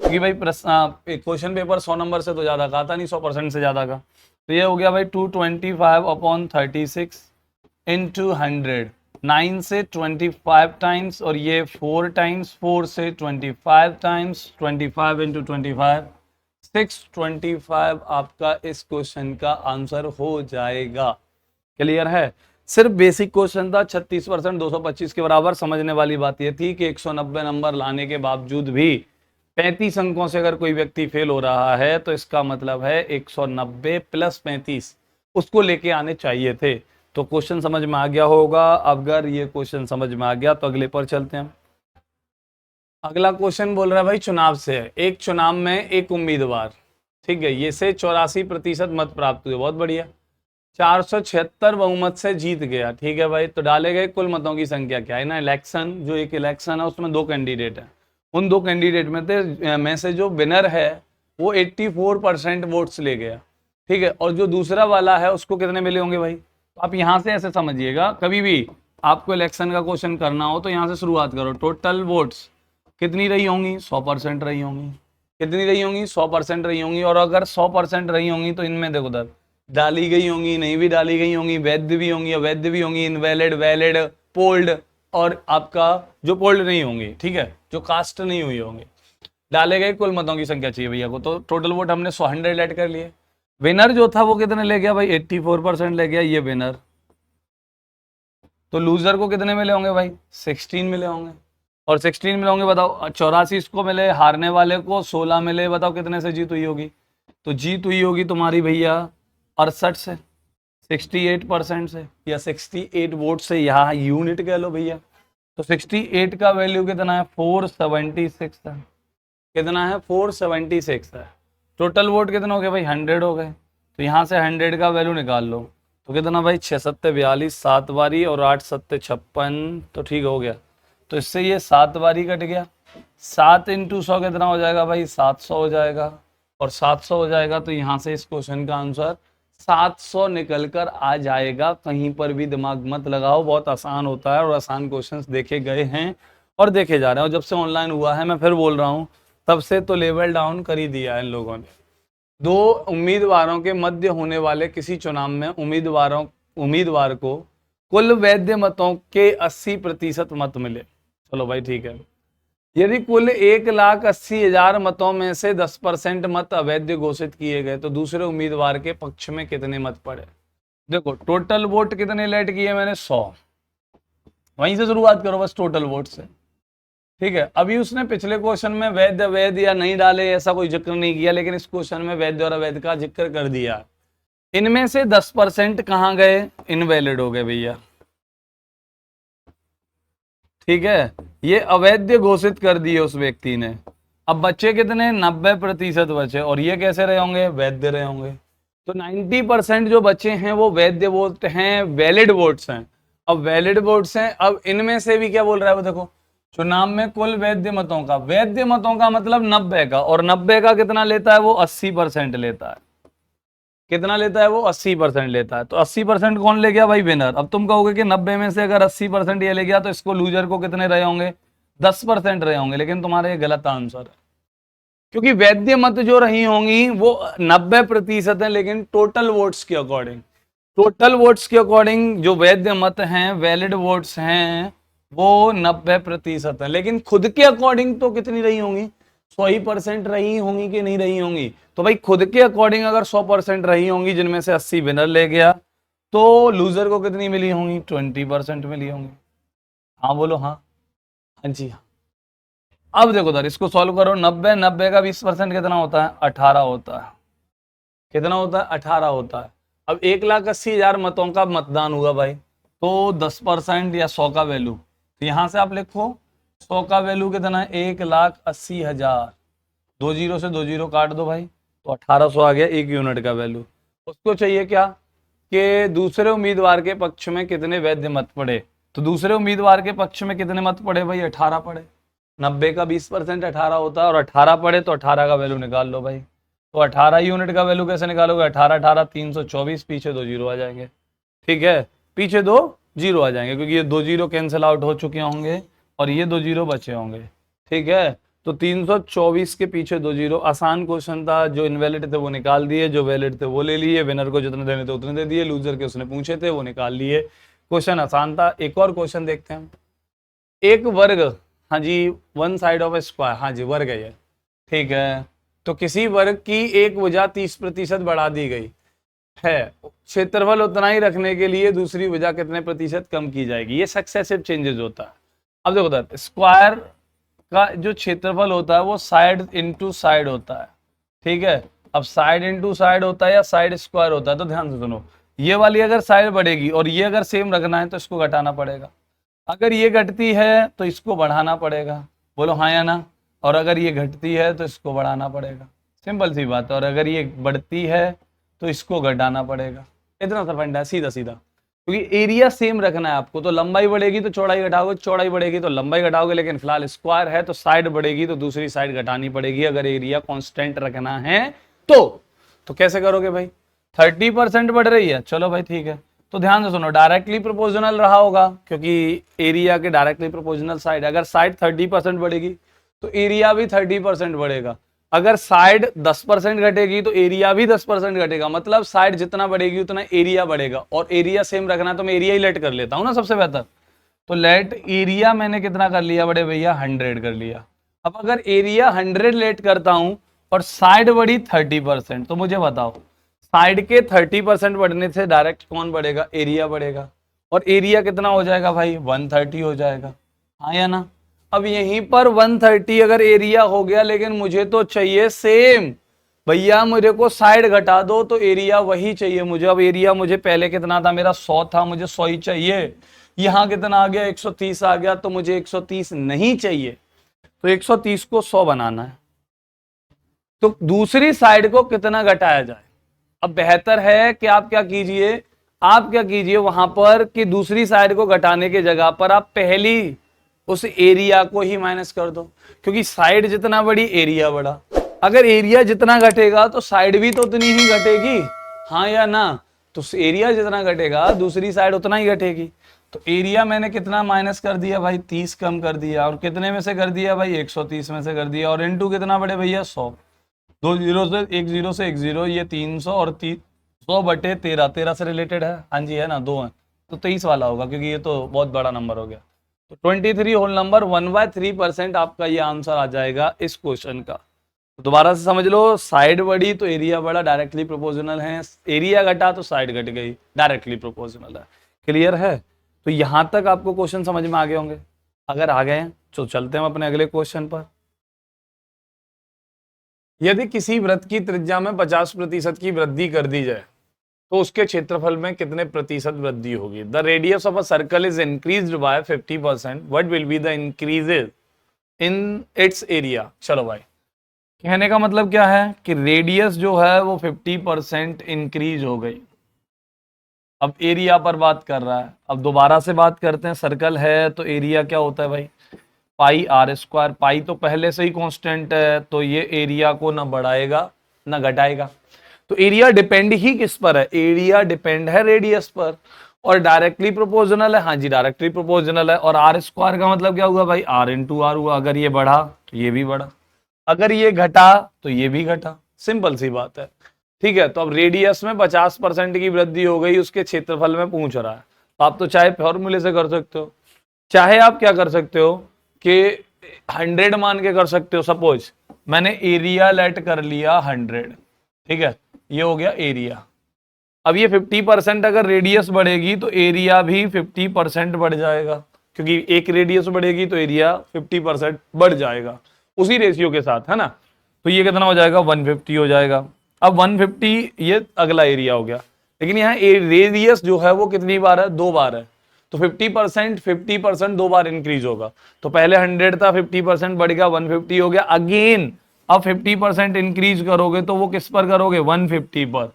क्योंकि भाई क्वेश्चन पेपर 100 नंबर से तो ज़्यादा का आता नहीं, 100% से ज़्यादा का। तो ये हो गया भाई 225/36 इंटू 100, 9 से 25 टाइम्स, और ये 4 टाइम्स, 4 से 25 टाइम्स, 25 इंटू 25, 625 आपका इस क्वेश्चन का आंसर हो जाएगा। क्लियर है, सिर्फ बेसिक क्वेश्चन था, 36% 225 के बराबर। समझने वाली बात यह थी कि 190 नंबर लाने के बावजूद भी 35 अंकों से अगर कोई व्यक्ति फेल हो रहा है तो इसका मतलब है 190 प्लस 35 उसको लेके आने चाहिए थे। तो क्वेश्चन समझ में आ गया होगा। अगर ये क्वेश्चन समझ में आ गया तो अगले पर चलते हैं। अगला क्वेश्चन बोल रहा है भाई चुनाव से है। एक चुनाव में एक उम्मीदवार, ठीक है, ये से 84% मत प्राप्त हुए, बहुत बढ़िया, 476 बहुमत से जीत गया, ठीक है भाई। तो डाले गए कुल मतों की संख्या क्या है ना, इलेक्शन, जो एक इलेक्शन है उसमें 2 कैंडिडेट हैं, उन 2 कैंडिडेट में से जो विनर है वो 84% वोट्स ले गया, ठीक है। और जो दूसरा वाला है उसको कितने मिले होंगे भाई। तो आप यहाँ से ऐसे समझिएगा, कभी भी आपको इलेक्शन का क्वेश्चन करना हो तो यहाँ से शुरुआत करो। टोटल वोट्स कितनी रही होंगी, 100% रही होंगी। कितनी रही होंगी, 100% रही होंगी। और अगर 100% रही होंगी तो इनमें देखो उधर डाली गई होंगी, नहीं भी डाली गई होंगी, वैध भी होंगी, अवैध भी होंगी, इनवैलिड, वैलिड, पोल्ड, और आपका जो पोल्ड नहीं होंगी, ठीक है, जो कास्ट नहीं हुई होंगी। डाले गए कुल मतों की संख्या चाहिए भैया को। तो टोटल वोट हमने 100 ऐड कर लिए। विनर जो था वो कितने ले गया भाई, 84% ले गया, ये विनर। तो लूजर को कितने मिले होंगे भाई, 16 मिले होंगे। और 16 मिले होंगे, बताओ 84 इसको मिले, हारने वाले को 16 मिले, बताओ कितने से जीत हुई होगी। तो जीत हुई होगी तुम्हारी भैया 68 से, 68% से, या 68 वोट से, यहाँ यूनिट कह लो भैया। तो 68 का वैल्यू कितना है, 476 है। कितना है, 476 है। टोटल वोट कितना हो गया भाई, 100 हो गए। तो यहाँ से 100 का वैल्यू निकाल लो, तो कितना भाई, 6 सत्ते 42, 7 बारी और 8 सत्ते 56, तो ठीक हो गया। तो इससे ये 7 बारी कट गया। 7 इंटू 100 कितना हो जाएगा भाई, 700 हो जाएगा। और 700 हो जाएगा तो यहाँ से इस क्वेश्चन का आंसर 700 निकल कर आ जाएगा। कहीं पर भी दिमाग मत लगाओ, बहुत आसान होता है और आसान क्वेश्चंस देखे गए हैं और देखे जा रहे हैं। और जब से ऑनलाइन हुआ है, मैं फिर बोल रहा हूँ, तब से तो लेवल डाउन कर ही दिया है इन लोगों ने। 2 उम्मीदवारों के मध्य होने वाले किसी चुनाव में उम्मीदवार को कुल वैध मतों के 80% मत मिले। चलो भाई ठीक है। यदि कुल 1,80,000 मतों में से 10% मत अवैध घोषित किए गए तो दूसरे उम्मीदवार के पक्ष में कितने मत पड़े। देखो टोटल वोट कितने लेट किए मैंने, 100। वहीं से शुरुआत करो बस, टोटल वोट से। ठीक है, अभी उसने पिछले क्वेश्चन में वैध अवैध या नहीं डाले ऐसा कोई जिक्र नहीं किया, लेकिन इस क्वेश्चन में वैध और अवैध का जिक्र कर दिया। इनमें से 10% कहाँ गए, इनवैलिड हो गए भैया। ठीक है, ये अवैध घोषित कर दिए उस व्यक्ति ने। अब बच्चे कितने, 90% बचे, और ये कैसे रहे होंगे, वैध रहे होंगे। तो 90% जो बचे हैं वो वैध वोट हैं, वैलिड वोट्स हैं। अब वैलिड वोट्स हैं, अब इनमें से भी क्या बोल रहा है वो देखो, चुनाव में कुल वैध मतों का मतलब 90 का, और 90 का कितना लेता है वो, 80% लेता है। कितना लेता है वो, 80% लेता है। तो 80% कौन ले गया भाई, विनर। अब तुम कहोगे कि 90 में से अगर 80% ये ले गया तो इसको लूजर को कितने रहे होंगे, 10% रहे होंगे। लेकिन तुम्हारा ये गलत आंसर है, क्योंकि वैध मत जो रही होंगी वो 90% है, लेकिन टोटल वोट्स के अकॉर्डिंग जो वैध मत हैं, वैलिड वोट्स हैं, वो 90% है। लेकिन खुद के अकॉर्डिंग तो कितनी रही होंगी, 100% रही होंगी कि नहीं रही होंगी। तो भाई खुद के अकॉर्डिंग अगर 100% रही होंगी, जिनमें से 80 विनर ले गया, तो लूजर को कितनी मिली होंगी, 20% मिली होंगी। हाँ बोलो, हाँ हाँ जी हाँ। अब देखो सर, इसको सॉल्व करो। 90 का 20% कितना होता है, 18 होता है। कितना होता है, 18 होता है। अब 1,80,000 मतों का मतदान हुआ भाई, तो 10% या 100 का वैल्यू, तो यहां से आप लिखो 100 का वैल्यू कितना है, 1,80,000। 2 जीरो से 2 जीरो काट दो भाई, तो 1800 आ गया 1 यूनिट का वैल्यू। उसको चाहिए क्या, कि दूसरे उम्मीदवार के पक्ष में कितने वैध मत पड़े। तो दूसरे उम्मीदवार के पक्ष में कितने मत पड़े भाई, 18 पड़े। 90 का 20% 18 होता है, और 18 पड़े तो 18 का वैल्यू निकाल लो भाई। तो 18 यूनिट का वैल्यू कैसे निकालोगे, 18 18 324, पीछे 2 जीरो आ जाएंगे। ठीक है, पीछे 2 जीरो आ जाएंगे, क्योंकि ये 2 जीरो कैंसिल आउट हो चुके होंगे और ये 2 जीरो बचे होंगे। ठीक है, तो 324 के पीछे 2 जीरो। आसान क्वेश्चन था, जो इनवैलिड थे वो निकाल दिए, जो वैलिड थे वो ले लिए, विनर को जितने देने थे उतने दे दिए, लूजर के उसने पूछे थे वो निकाल लिए। क्वेश्चन आसान था। एक और क्वेश्चन देखते हैं। एक वर्ग, हाँ जी, 1 साइड ऑफ ए स्क्वायर, हाँ जी वर्ग है ये। ठीक है, तो किसी वर्ग की एक भुजा 30% बढ़ा दी गई है, क्षेत्रफल उतना ही रखने के लिए दूसरी भुजा कितने प्रतिशत कम की जाएगी। ये सक्सेसिव चेंजेस होता है। अब देखो सर, स्क्वायर का जो क्षेत्रफल होता है वो साइड इनटू साइड होता है। ठीक है, अब साइड इनटू साइड होता है या साइड स्क्वायर होता है, तो ध्यान से सुनो। ये वाली अगर साइड बढ़ेगी और ये अगर सेम रखना है तो इसको घटाना पड़ेगा। अगर ये घटती है तो इसको बढ़ाना पड़ेगा, बोलो हाँ या ना। और अगर ये घटती है तो इसको बढ़ाना पड़ेगा, सिंपल सी बात है। और अगर ये बढ़ती है तो इसको घटाना पड़ेगा। इतना सा फंडा है, सीधा सीधा। क्योंकि एरिया सेम रखना है आपको, तो लंबाई बढ़ेगी तो चौड़ाई घटाओगे, चौड़ाई बढ़ेगी तो लंबाई घटाओगे। लेकिन फिलहाल स्क्वायर है तो साइड बढ़ेगी तो दूसरी साइड घटानी पड़ेगी, अगर एरिया कांस्टेंट रखना है तो कैसे करोगे भाई, 30% बढ़ रही है, चलो भाई ठीक है। तो ध्यान से सुनो, डायरेक्टली प्रोपोर्शनल रहा होगा, क्योंकि एरिया के डायरेक्टली प्रोपोर्शनल साइड। अगर साइड 30% बढ़ेगी तो एरिया भी 30% बढ़ेगा। अगर साइड 10% घटेगी तो एरिया भी 10% घटेगा। मतलब साइड जितना बढ़ेगी उतना एरिया बढ़ेगा, और एरिया सेम रखना तो मैं एरिया ही लेट कर लेता हूं ना सबसे बेहतर। तो लेट एरिया मैंने कितना कर लिया बड़े भैया, 100 कर लिया। अब अगर एरिया 100 लेट करता हूं और साइड बढ़ी 30%, तो मुझे बताओ साइड के 30% बढ़ने से डायरेक्ट कौन बढ़ेगा, एरिया बढ़ेगा। और एरिया कितना हो जाएगा भाई, 130 हो जाएगा, हाँ या ना। अब यहीं पर 130 अगर एरिया हो गया, लेकिन मुझे तो चाहिए सेम भैया, मेरे को साइड घटा दो तो एरिया वही चाहिए मुझे। अब एरिया मुझे पहले कितना था, मेरा 100 था, मुझे 100 ही चाहिए। यहां कितना आ गया, 130 आ गया, तो मुझे 130 नहीं चाहिए, तो 130 को 100 बनाना है। तो दूसरी साइड को कितना घटाया जाए? अब बेहतर है कि आप क्या कीजिए वहां पर कि दूसरी साइड को घटाने की जगह पर आप पहली उस एरिया को ही माइनस कर दो, क्योंकि साइड जितना बड़ी एरिया बड़ा। अगर एरिया जितना घटेगा तो साइड भी तो उतनी ही घटेगी, हाँ या ना? तो एरिया जितना घटेगा दूसरी साइड उतना ही घटेगी। तो एरिया मैंने कितना माइनस कर दिया भाई, 30 कम कर दिया। और कितने में से कर दिया भाई, 130 में से कर दिया। और इनटू कितना बड़े भैया, 100। 2 जीरो से एक जीरो, ये 300 और 100 बटे 13, 13 से रिलेटेड है, हाँ जी है ना, 2 है, तो 23 वाला होगा, क्योंकि ये तो बहुत बड़ा नंबर हो गया। तो 23 होल नंबर 1/3% आपका ये आंसर आ जाएगा इस क्वेश्चन का। तो दोबारा से समझ लो, साइड बड़ी तो एरिया बड़ा, डायरेक्टली प्रोपोर्शनल है। एरिया घटा तो साइड घट गई, डायरेक्टली प्रोपोर्शनल है। क्लियर है? तो यहां तक आपको क्वेश्चन समझ में आ गए होंगे। अगर आ गए हैं तो चलते हैं अपने अगले क्वेश्चन पर। यदि किसी वृत्त की त्रिज्या में 50% की वृद्धि कर दी जाए तो उसके क्षेत्रफल में कितने प्रतिशत वृद्धि होगी? The radius of a circle is increased by 50%, what will be the increases in its area? चलो भाई, कहने का मतलब क्या है कि रेडियस जो है वो 50% इंक्रीज हो गई। अब एरिया पर बात कर रहा है। अब दोबारा से बात करते हैं, सर्कल है तो एरिया क्या होता है भाई, पाई आर स्क्वायर। पाई तो पहले से ही कांस्टेंट है, तो ये एरिया को ना बढ़ाएगा ना घटाएगा। तो एरिया डिपेंड ही किस पर है? एरिया डिपेंड है रेडियस पर, और डायरेक्टली प्रोपोर्शनल है। हाँ जी, डायरेक्टली प्रोपोर्शनल है। और आर स्क्वायर का मतलब क्या हुआ भाई, आर इंटू आर हुआ। अगर ये बढ़ा तो ये भी बढ़ा, अगर ये घटा तो ये भी घटा। सिंपल सी बात है, ठीक है। तो अब रेडियस में 50% की वृद्धि हो गई, उसके क्षेत्रफल में पूछ रहा है। तो आप तो चाहे फॉर्मूले से कर सकते हो, चाहे आप क्या कर सकते हो कि 100 मान के कर सकते हो। सपोज मैंने एरिया लेट कर लिया 100, ठीक है, ये हो गया एरिया। अब ये 50% अगर रेडियस बढ़ेगी तो एरिया भी 50% बढ़ जाएगा, क्योंकि एक रेडियस बढ़ेगी तो एरिया 50% बढ़ जाएगा उसी रेशियो के साथ, है ना। तो ये कितना हो जाएगा, 150 हो जाएगा। अब 150 ये अगला एरिया हो गया, लेकिन यहाँ रेडियस जो है वो कितनी बार है, 2 बार है। तो 50% 2 बार इंक्रीज होगा। तो पहले 100 था, 50% बढ़ गया, 150 हो गया। अगेन अब 50% इंक्रीज करोगे तो वो किस पर करोगे, 150 पर,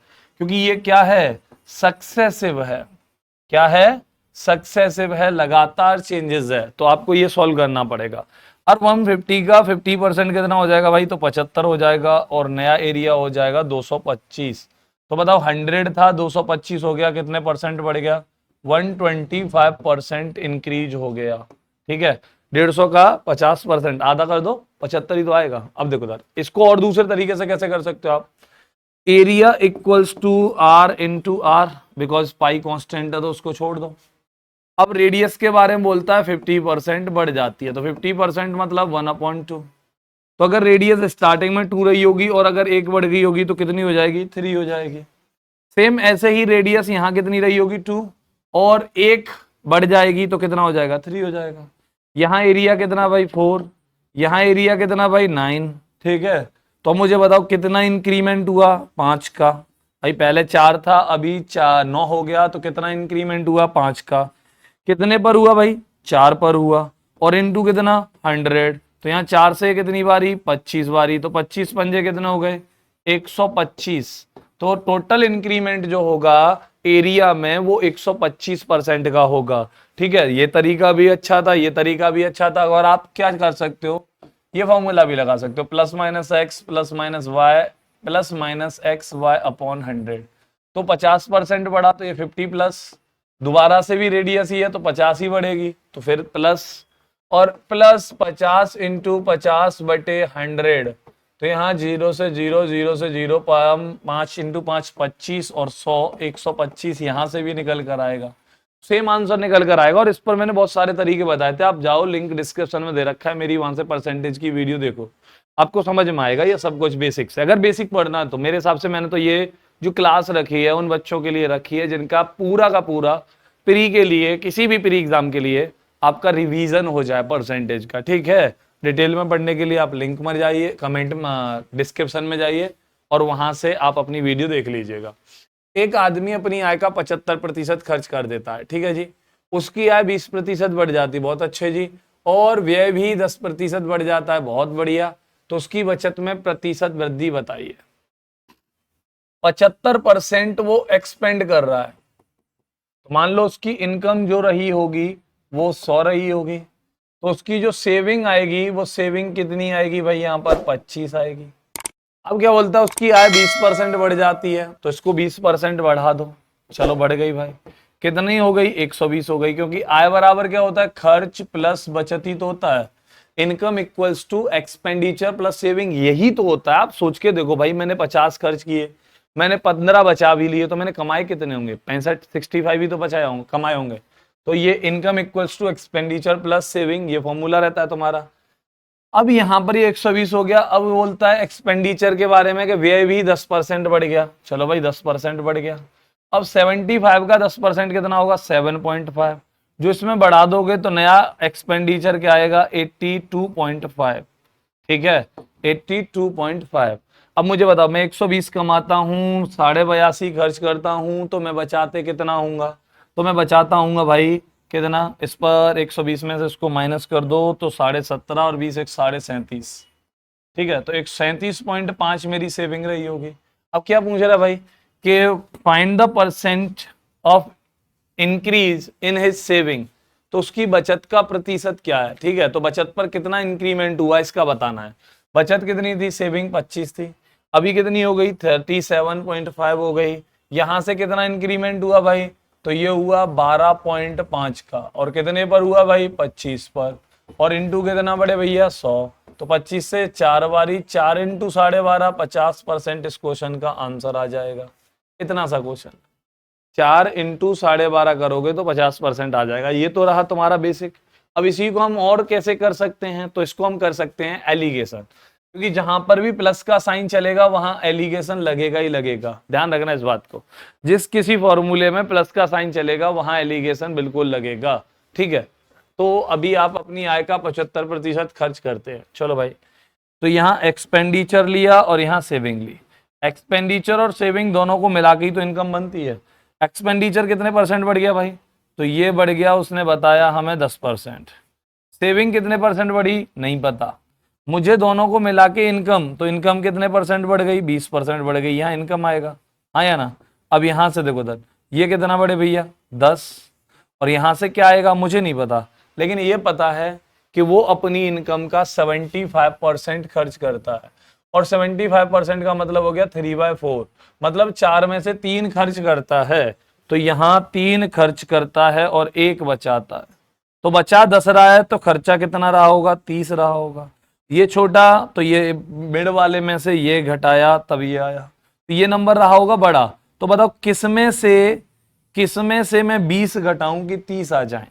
क्योंकि ये क्या है, सक्सेसिव है। क्या है, सक्सेसिव है, लगातार चेंजेस है। तो आपको ये सॉल्व करना पड़ेगा। और 150 का 50% कितना हो जाएगा भाई, तो 75 हो जाएगा, और नया एरिया हो जाएगा 225। तो बताओ 100 था, 225 हो गया, कितने परसेंट बढ़ गया, 125% इंक्रीज हो गया। ठीक है, 150 का 50%, आधा कर दो, 75 ही तो आएगा। अब देखो सर, इसको और दूसरे तरीके से कैसे कर सकते हो आप, area equals to r into r, because pi constant है तो उसको छोड़ दो। अब रेडियस के बारे में बोलता है 50% बढ़ जाती है, तो 50% मतलब 1/2। तो अगर रेडियस स्टार्टिंग में 2 रही होगी और अगर 1 बढ़ गई होगी तो कितनी हो जाएगी, 3 हो जाएगी। सेम ऐसे ही रेडियस यहाँ कितनी रही होगी, 2, और 1 बढ़ जाएगी तो कितना हो जाएगा, 3 हो जाएगा। यहाँ एरिया कितना भाई, 4, यहाँ एरिया कितना भाई, 9। ठीक है, तो मुझे बताओ कितना इंक्रीमेंट हुआ, 5 का। भाई पहले 4 था, अभी 9 हो गया, तो कितना इंक्रीमेंट हुआ, 5 का। कितने पर हुआ भाई, 4 पर हुआ, और इनटू कितना, 100। तो यहाँ 4 से कितनी बारी, 25 बारी, तो 25 पंजे कितने हो गए, 125। तो टोटल इंक्रीमेंट जो होगा एरिया में वो 125% का होगा। ठीक है, ये तरीका भी अच्छा था, ये तरीका भी अच्छा था। और आप क्या कर सकते हो, ये फॉर्मूला भी लगा सकते हो, plus minus x plus minus x y upon 100। तो 50% बढ़ा तो ये 50 प्लस, दोबारा से भी रेडियस ही है तो 50 ही बढ़ेगी, तो फिर प्लस, और प्लस 50 इंटू 50 बटे 100। तो यहाँ 0 से 0, 0 से 0, 5 इंटू 5 25, और 100 125 यहाँ से भी निकल कर आएगा, सेम आंसर निकल कर आएगा। और इस पर मैंने बहुत सारे तरीके बताए थे, आप जाओ, लिंक डिस्क्रिप्शन में दे रखा है मेरी, वहां से परसेंटेज की वीडियो देखो, आपको समझ में आएगा ये सब कुछ बेसिक से। अगर बेसिक पढ़ना है तो मेरे हिसाब से मैंने तो ये जो क्लास रखी है उन बच्चों के लिए रखी है जिनका पूरा का पूरा प्री के लिए, किसी भी प्री एग्जाम के लिए आपका रिवीजन हो जाए परसेंटेज का। ठीक है, डिटेल में पढ़ने के लिए आप लिंक में जाइए, कमेंट में डिस्क्रिप्शन में जाइए और वहां से आप अपनी वीडियो देख लीजिएगा। एक आदमी अपनी आय का 75% खर्च कर देता है, ठीक है जी, उसकी आय 20% बढ़ जाती है, बहुत अच्छे जी, और व्यय भी 10% बढ़ जाता है, बहुत बढ़िया। तो उसकी बचत में प्रतिशत वृद्धि बताइए। 75% वो एक्सपेंड कर रहा है, तो मान लो उसकी इनकम जो रही होगी वो 100 रही होगी, तो उसकी जो सेविंग आएगी वो सेविंग कितनी आएगी भाई, यहाँ पर 25 आएगी। अब क्या बोलता है, उसकी आय 20% बढ़ जाती है, तो इसको 20% बढ़ा दो। चलो बढ़ गई भाई, कितनी हो गई, 120 हो गई, क्योंकि आय बराबर क्या होता है, खर्च प्लस बचत ही तो होता है। Income equals to expenditure plus saving, यही तो होता है। आप सोच के देखो भाई, मैंने 50 खर्च किए, मैंने 15 बचा भी लिए, तो मैंने कमाए कितने होंगे, 65 ही तो बचाए होंगे, कमाए होंगे। तो ये income equals to expenditure plus saving, ये फॉर्मूला रहता है तुम्हारा। अब यहां पर ये 120 हो गया। अब बोलता है एक्सपेंडिचर के बारे में कि व्यय भी 10% बढ़ गया। चलो भाई 10% बढ़ गया। अब 75 का 10% कितना होगा, 7.5, जो इसमें बढ़ा दोगे तो नया एक्सपेंडिचर क्या आएगा, 82.5। ठीक है, 82.5। अब मुझे बताओ, मैं 120 कमाता हूँ, 82.5 खर्च करता हूँ, तो मैं बचाते कितना हूँगा, तो मैं बचाता हूँगा भाई कितना, इस पर 120 में से इसको माइनस कर दो तो 17.5 और 20 एक 37.5। ठीक है, तो एक 37.5 मेरी सेविंग रही होगी। अब क्या पूछ रहा है भाई कि find the percent of increase in his saving, तो उसकी बचत का प्रतिशत क्या है। ठीक है, तो बचत पर कितना इंक्रीमेंट हुआ इसका बताना है। बचत कितनी थी, सेविंग 25 थी, अभी कितनी हो गई, 37.5 हो गई। यहां से कितना इंक्रीमेंट हुआ भाई, तो ये हुआ 12.5 का, और कितने पर हुआ भाई, 25 पर, और इंटू कितना बड़े भैया, 100। तो 25 से 4 बारी, 4 इंटू 12.5, 50% इस क्वेश्चन का आंसर आ जाएगा। इतना सा क्वेश्चन, 4 इंटू 12.5 करोगे तो 50% आ जाएगा। ये तो रहा तुम्हारा बेसिक। अब इसी को हम और कैसे कर सकते हैं, तो इसको हम कर सकते हैं एलिगेशन, क्योंकि जहां पर भी प्लस का साइन चलेगा वहां एलिगेशन लगेगा ही लगेगा। ध्यान रखना इस बात को, जिस किसी फॉर्मूले में प्लस का साइन चलेगा वहां एलिगेशन बिल्कुल लगेगा। ठीक है, तो अभी आप अपनी आय का 75% खर्च करते हैं। चलो भाई, तो यहाँ एक्सपेंडिचर लिया और यहाँ सेविंग ली। एक्सपेंडिचर और सेविंग दोनों को मिला के ही तो इनकम बनती है। एक्सपेंडिचर कितने परसेंट बढ़ गया भाई, तो ये बढ़ गया, उसने बताया हमें 10%। सेविंग कितने परसेंट बढ़ी, नहीं पता मुझे। दोनों को मिला के इनकम, तो इनकम कितने परसेंट बढ़ गई, 20% बढ़ गई, यहाँ इनकम आएगा, हाँ या ना। अब यहाँ से देखो दर, ये कितना बढ़े भैया, 10, और यहाँ से क्या आएगा मुझे नहीं पता, लेकिन ये पता है कि वो अपनी इनकम का 75% खर्च करता है, और 75% का मतलब हो गया 3/4, मतलब 4 में से 3 खर्च करता है। तो यहाँ 3 खर्च करता है और 1 बचाता है, तो बचा 10 रहा है, तो खर्चा कितना रहा होगा, 30 रहा होगा। ये छोटा, तो ये मिड वाले में से ये घटाया तब ये आया, तो ये नंबर रहा होगा बड़ा। तो बताओ किसमें से मैं 20 घटाऊं कि 30 आ जाए,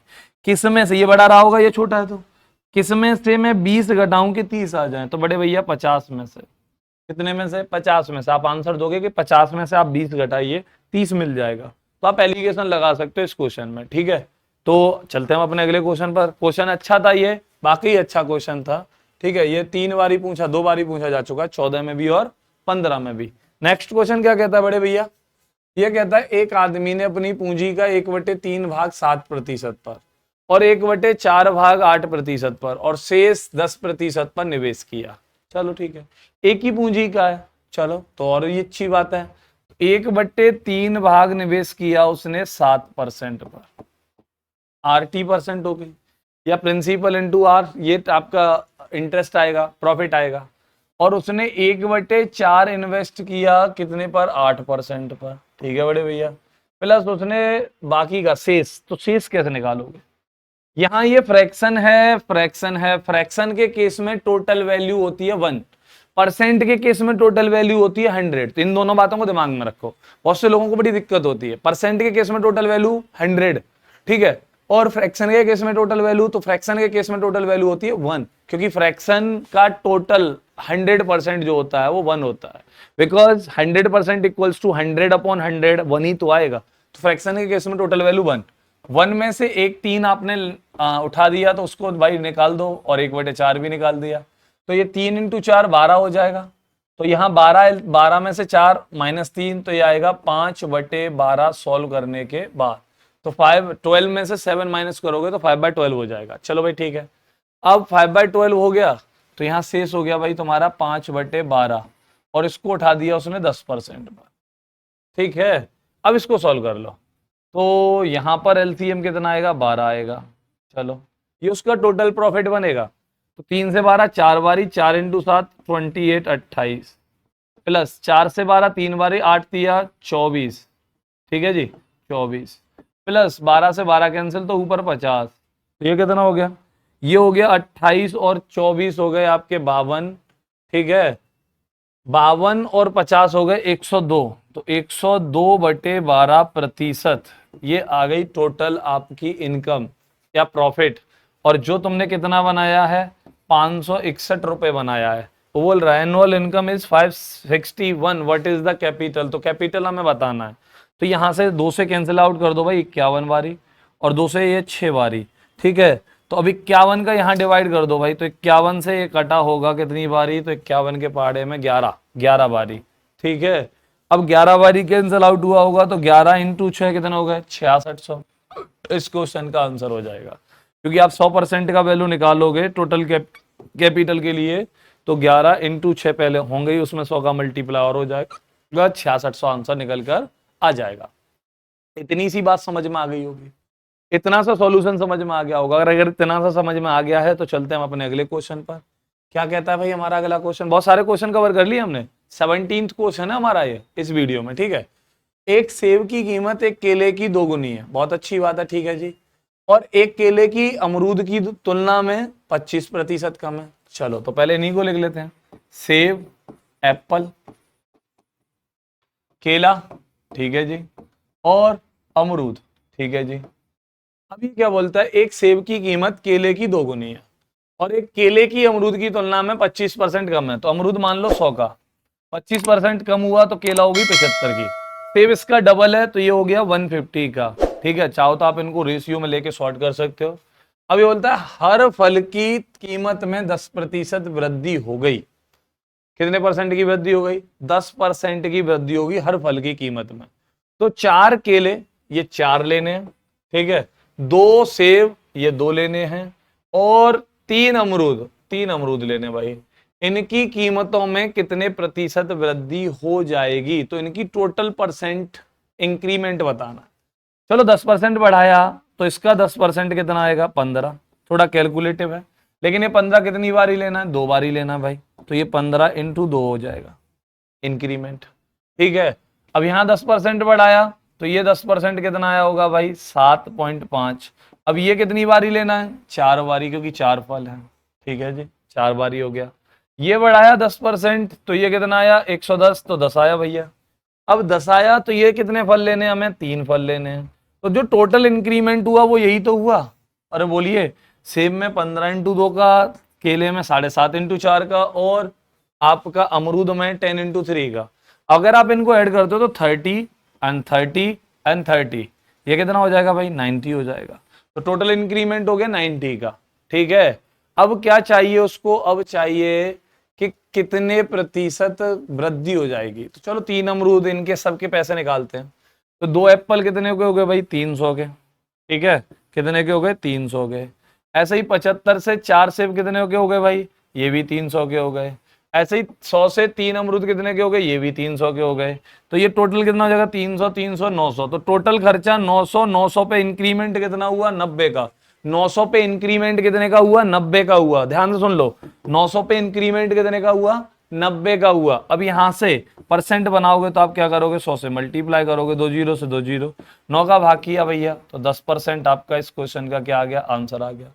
किसमें से, ये बड़ा रहा होगा, ये छोटा है, तो किसमें से मैं 20 घटाऊं कि 30 आ जाए, तो बड़े भैया 50 में से। कितने में से, 50 में से। आप आंसर दोगे कि 50 में से आप 20 घटाइए, 30 मिल जाएगा। तो आप एलिगेशन लगा सकते हो इस क्वेश्चन में। ठीक है, तो चलते हैं हम अपने अगले क्वेश्चन पर। क्वेश्चन अच्छा था ये, बाकी अच्छा क्वेश्चन था। ठीक है, ये 3 बारी पूछा, 2 बारी पूछा जा चुका है, 14 में भी और 15 में भी। नेक्स्ट क्वेश्चन क्या कहता है बड़े भैया, ये कहता है एक आदमी ने अपनी पूंजी का 1/3 भाग 7% पर और 1/4 भाग 8% पर और शेष 10% पर निवेश किया। चलो ठीक है, एक ही पूंजी का है, चलो तो और ये अच्छी बात है। 1/3 भाग निवेश किया उसने 7% पर, RT% हो गई, या प्रिंसिपल इंटू आर, ये आपका इंटरेस्ट आएगा, प्रॉफिट आएगा। और उसने 1/4 इन्वेस्ट किया कितने पर, 8% पर। ठीक है बड़े भैया, प्लस उसने बाकी का शेष, तो शेष कैसे निकालोगे, यहाँ ये फ्रैक्शन है, फ्रैक्शन के केस में टोटल वैल्यू होती है 1, परसेंट के केस में टोटल वैल्यू होती है 100। तो इन दोनों बातों को दिमाग में रखो, बहुत से लोगों को बड़ी दिक्कत होती है। परसेंट के केस में टोटल वैल्यू 100, ठीक है, और फ्रैक्शन के केस में टोटल वैल्यू, तो फ्रैक्शन के केस में टोटल वैल्यू होती है 1, क्योंकि फ्रैक्शन का टोटल 100% जो होता है वो 1 होता है, बिकॉज 100% इक्वल्स टू 100/100, 1 ही तो आएगा। तो फ्रैक्शन के केस में टोटल वैल्यू 1, 1 में से एक 3 आपने उठा दिया तो उसको भाई निकाल दो, और 1/4 भी निकाल दिया, तो ये 3 × 4 12 हो जाएगा। तो यहाँ 12 में से 4 -3, तो ये आएगा 5/12 सॉल्व करने के बाद। तो 12 में से 7 माइनस करोगे तो 5/12 हो जाएगा। चलो भाई ठीक है। अब 5/12 हो गया तो यहाँ शेष हो गया भाई तुम्हारा 5/12, और इसको उठा दिया उसने 10% पर। ठीक है, अब इसको सॉल्व कर लो। तो यहाँ पर एलसीएम कितना आएगा, 12 आएगा। चलो ये उसका टोटल प्रॉफिट बनेगा। तो 3 से 12 4 बारी, 4 × 7 28 28, प्लस 4 से 12 3 बारी, 8 तिया 24, ठीक है जी 24, प्लस 12 से 12 कैंसिल तो ऊपर 50। तो ये कितना हो गया, ये हो गया 28 और 24 हो गए आपके 52, ठीक है 52 और 50 हो गए 102। तो 102/12% ये आ गई टोटल आपकी इनकम या प्रॉफिट। और जो तुमने कितना बनाया है, 561 रुपए बनाया है। वो बोल रहा है annual income is 561, what is the capital. तो कैपिटल हमें बताना है। तो यहाँ से 2 से कैंसिल आउट कर दो भाई 51 बारी, और 2 से ये 6 बारी, ठीक है। तो अब 51 का यहाँ डिवाइड कर दो भाई, तो 51 से ये कटा होगा कितनी बारी, तो 51 के पहाड़े में 11 बारी, ठीक है। अब 11 बारी कैंसिल आउट हुआ होगा तो 11 × 6 कितना हो गया, 6600। इस क्वेश्चन का आंसर हो जाएगा, क्योंकि आप 100% का वैल्यू निकालोगे टोटल कैपिटल के लिए, तो 11 × 6 पहले होंगे ही, उसमें 100 का मल्टीप्लाई और हो जाएगा, 6600 आंसर निकल कर आ जाएगा। इतनी सी बात समझ में आ गई होगी, इतना सा सॉल्यूशन समझ में आ गया होगा। अगर इतना सा समझ में आ गया है तो चलते हैं हम अपने अगले क्वेश्चन पर। क्या कहता है भाई हमारा अगला क्वेश्चन। बहुत सारे क्वेश्चन कवर कर लिए हमने, 17th क्वेश्चन है हमारा ये इस वीडियो में, ठीक है। एक सेब की कीमत एक केले की 2 गुनी है, बहुत अच्छी बात है, ठीक है जी। और एक केले की अमरूद की तुलना में 25% कम है। चलो तो पहले इन्हीं को लिख लेते हैं, सेब, एप्पल, केला, ठीक है जी, और अमरूद, ठीक है जी। अभी क्या बोलता है, एक सेब की कीमत केले की 2 गुनी है, और एक केले की अमरूद की तुलना में 25% कम है। तो अमरूद मान लो 100 का, 25% कम हुआ तो केला होगी 75 की। सेब इसका डबल है तो ये हो गया 150 का, ठीक है। चाहो तो आप इनको रेशियो में लेके सॉर्ट कर सकते हो। अब ये बोलता है हर फल की कीमत में 10% वृद्धि हो गई। कितने परसेंट की वृद्धि हो गई, 10% की वृद्धि होगी हर फल की कीमत में। तो 4 केले ये 4 लेने हैं, ठीक है, 2 सेब ये 2 लेने हैं, और 3 अमरूद लेने भाई। इनकी कीमतों में कितने प्रतिशत वृद्धि हो जाएगी, तो इनकी टोटल परसेंट इंक्रीमेंट बताना। चलो 10% बढ़ाया तो इसका 10% कितना आएगा, 15। थोड़ा कैलकुलेटिव है, लेकिन ये 15 कितनी बारी लेना है, 2 बारी लेना भाई। तो ये 15 × 2 हो जाएगा इंक्रीमेंट, ठीक है। अब यहाँ 10% बढ़ाया तो ये 10% कितना आया होगा भाई, 7.5। अब ये कितनी बारी लेना है, 4 बारी, क्योंकि 4 फल है, ठीक है जी, 4 बारी हो गया। ये बढ़ाया 10% तो ये कितना आया, 110, तो 10 आया भैया। अब 10 आया तो ये कितने फल लेने हैं, हमें 3 फल लेने हैं। तो जो टोटल इंक्रीमेंट हुआ वो यही तो हुआ। अरे बोलिए, सेब में 15 × 2 का, केले में 7.5 × 4 का, और आपका अमरूद में 10 × 3 का। अगर आप इनको ऐड करते हो तो 30 and 30 and 30, ये कितना हो जाएगा भाई, 90 हो जाएगा। तो टोटल इंक्रीमेंट हो गया 90 का, ठीक है। अब क्या चाहिए उसको, अब चाहिए कि कितने प्रतिशत वृद्धि हो जाएगी। तो चलो 3 अमरूद, इनके सबके पैसे निकालते हैं। तो 2 एप्पल कितने के हो गए भाई, 300 के, ठीक है। कितने के हो गए, 300 के। ऐसे ही 75 से 4 सेब कितने के हो गए भाई, ये भी 300 के हो गए। ऐसे ही 100 से 3 अमरूद कितने के हो गए, ये भी 300 के हो गए। तो ये टोटल कितना हो जाएगा, 300 300 900। तो टोटल खर्चा 900, 900 पे इंक्रीमेंट कितना हुआ, 90 का। 900 पे इंक्रीमेंट कितने का हुआ, 90 का हुआ। ध्यान से सुन लो, 900 पे इंक्रीमेंट कितने का हुआ, 90 का हुआ। अब यहां से परसेंट बनाओगे तो आप क्या करोगे, 100 से मल्टीप्लाई करोगे, 2 जीरो से 2 जीरो, 9 का भाग किया भैया, तो 10% आपका इस क्वेश्चन का क्या आ गया, आंसर आ गया।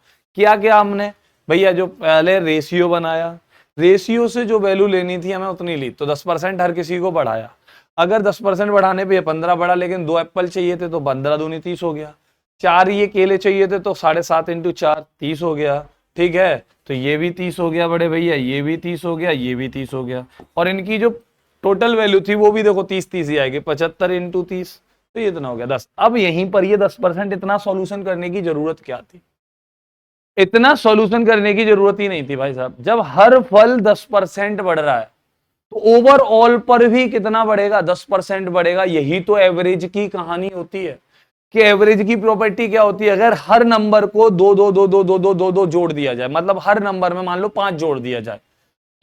क्या हमने भैया, जो पहले रेशियो बनाया, रेशियो से जो वैल्यू लेनी थी हमें उतनी ली, तो 10% हर किसी को बढ़ाया। अगर 10% बढ़ाने पे 15 बढ़ा, लेकिन 2 एप्पल चाहिए थे तो 15 दूनी 30 हो गया। 4 ये केले चाहिए थे तो 7.5 × 4 30 हो गया, ठीक है। तो ये भी 30 हो गया बड़े भैया, ये भी 30 हो गया, ये भी 30 हो गया। और इनकी जो टोटल वैल्यू थी वो भी देखो 30 30 ही आएगी, 75 × 30। तो ये इतना हो गया 10। अब यहीं पर ये 10% इतना सॉल्यूशन करने की जरूरत क्या थी? इतना सॉल्यूशन करने की जरूरत ही नहीं थी भाई साहब। जब हर फल 10% बढ़ रहा है तो ओवरऑल पर भी कितना बढ़ेगा? 10% बढ़ेगा। यही तो एवरेज की कहानी होती है कि एवरेज की प्रॉपर्टी क्या होती है? अगर हर नंबर को दो दो दो दो दो दो दो दो जोड़ दिया जाए, मतलब हर नंबर में मान लो 5 जोड़ दिया जाए,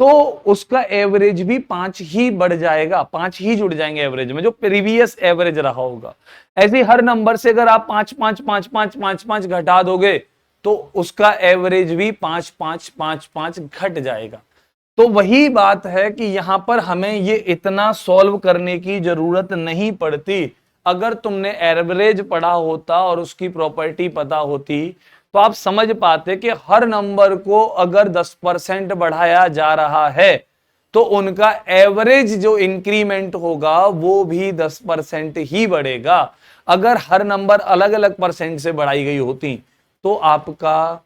तो उसका एवरेज भी 5 ही बढ़ जाएगा, 5 ही जुड़ जाएंगे एवरेज में, जो प्रीवियस एवरेज रहा होगा। ऐसे हर नंबर से अगर आप 5 5 5 5 5 5 घटा दोगे तो उसका एवरेज भी 5 5 5 5 घट जाएगा। तो वही बात है कि यहां पर हमें ये इतना सॉल्व करने की जरूरत नहीं पड़ती। अगर तुमने एवरेज पढ़ा होता और उसकी प्रॉपर्टी पता होती तो आप समझ पाते कि हर नंबर को अगर 10% बढ़ाया जा रहा है तो उनका एवरेज जो इंक्रीमेंट होगा वो भी 10% ही बढ़ेगा। अगर हर नंबर अलग अलग परसेंट से बढ़ाई गई होती तो आपका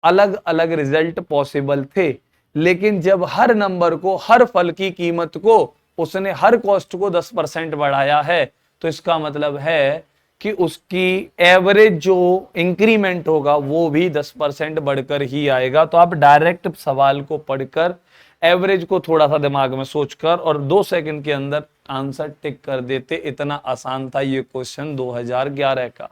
अलग अलग रिजल्ट पॉसिबल थे। लेकिन जब हर नंबर को, हर फल की कीमत को उसने हर कॉस्ट को 10% बढ़ाया है तो इसका मतलब है कि उसकी एवरेज जो इंक्रीमेंट होगा वो भी 10% बढ़कर ही आएगा। तो आप डायरेक्ट सवाल को पढ़कर एवरेज को थोड़ा सा दिमाग में सोचकर और 2 सेकंड के अंदर आंसर टिक कर देते। इतना आसान था ये क्वेश्चन 2011 का,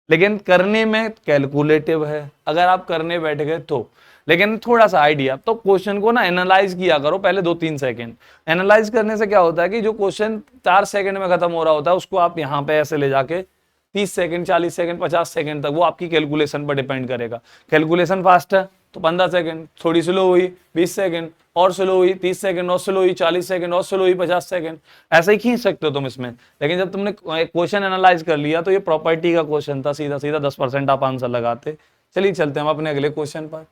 लेकिन करने में कैलकुलेटिव है अगर आप करने बैठ गए तो। लेकिन थोड़ा सा आइडिया, तो क्वेश्चन को ना एनालाइज किया करो पहले 2-3 सेकंड। एनालाइज करने से क्या होता है कि जो क्वेश्चन 4 सेकंड में खत्म हो रहा होता है उसको आप यहाँ पे ऐसे ले जाके 30 सेकंड, 40 सेकंड, 50 सेकंड तक, वो आपकी कैलकुलेशन पर डिपेंड करेगा। कैलकुलेशन फास्ट है तो 15 सेकंड, थोड़ी स्लो हुई 20 सेकंड, और स्लो हुई 30 सेकंड, और स्लो हुई 40 सेकंड, और स्लो हुई 50 सेकंड, ऐसे ही खींच सकते हो तुम इसमें। लेकिन जब तुमने क्वेश्चन एनालाइज कर लिया तो ये प्रॉपर्टी का क्वेश्चन था, सीधा सीधा 10% आप आंसर लगाते। चलिए चलते हैं हम अपने अगले क्वेश्चन पर।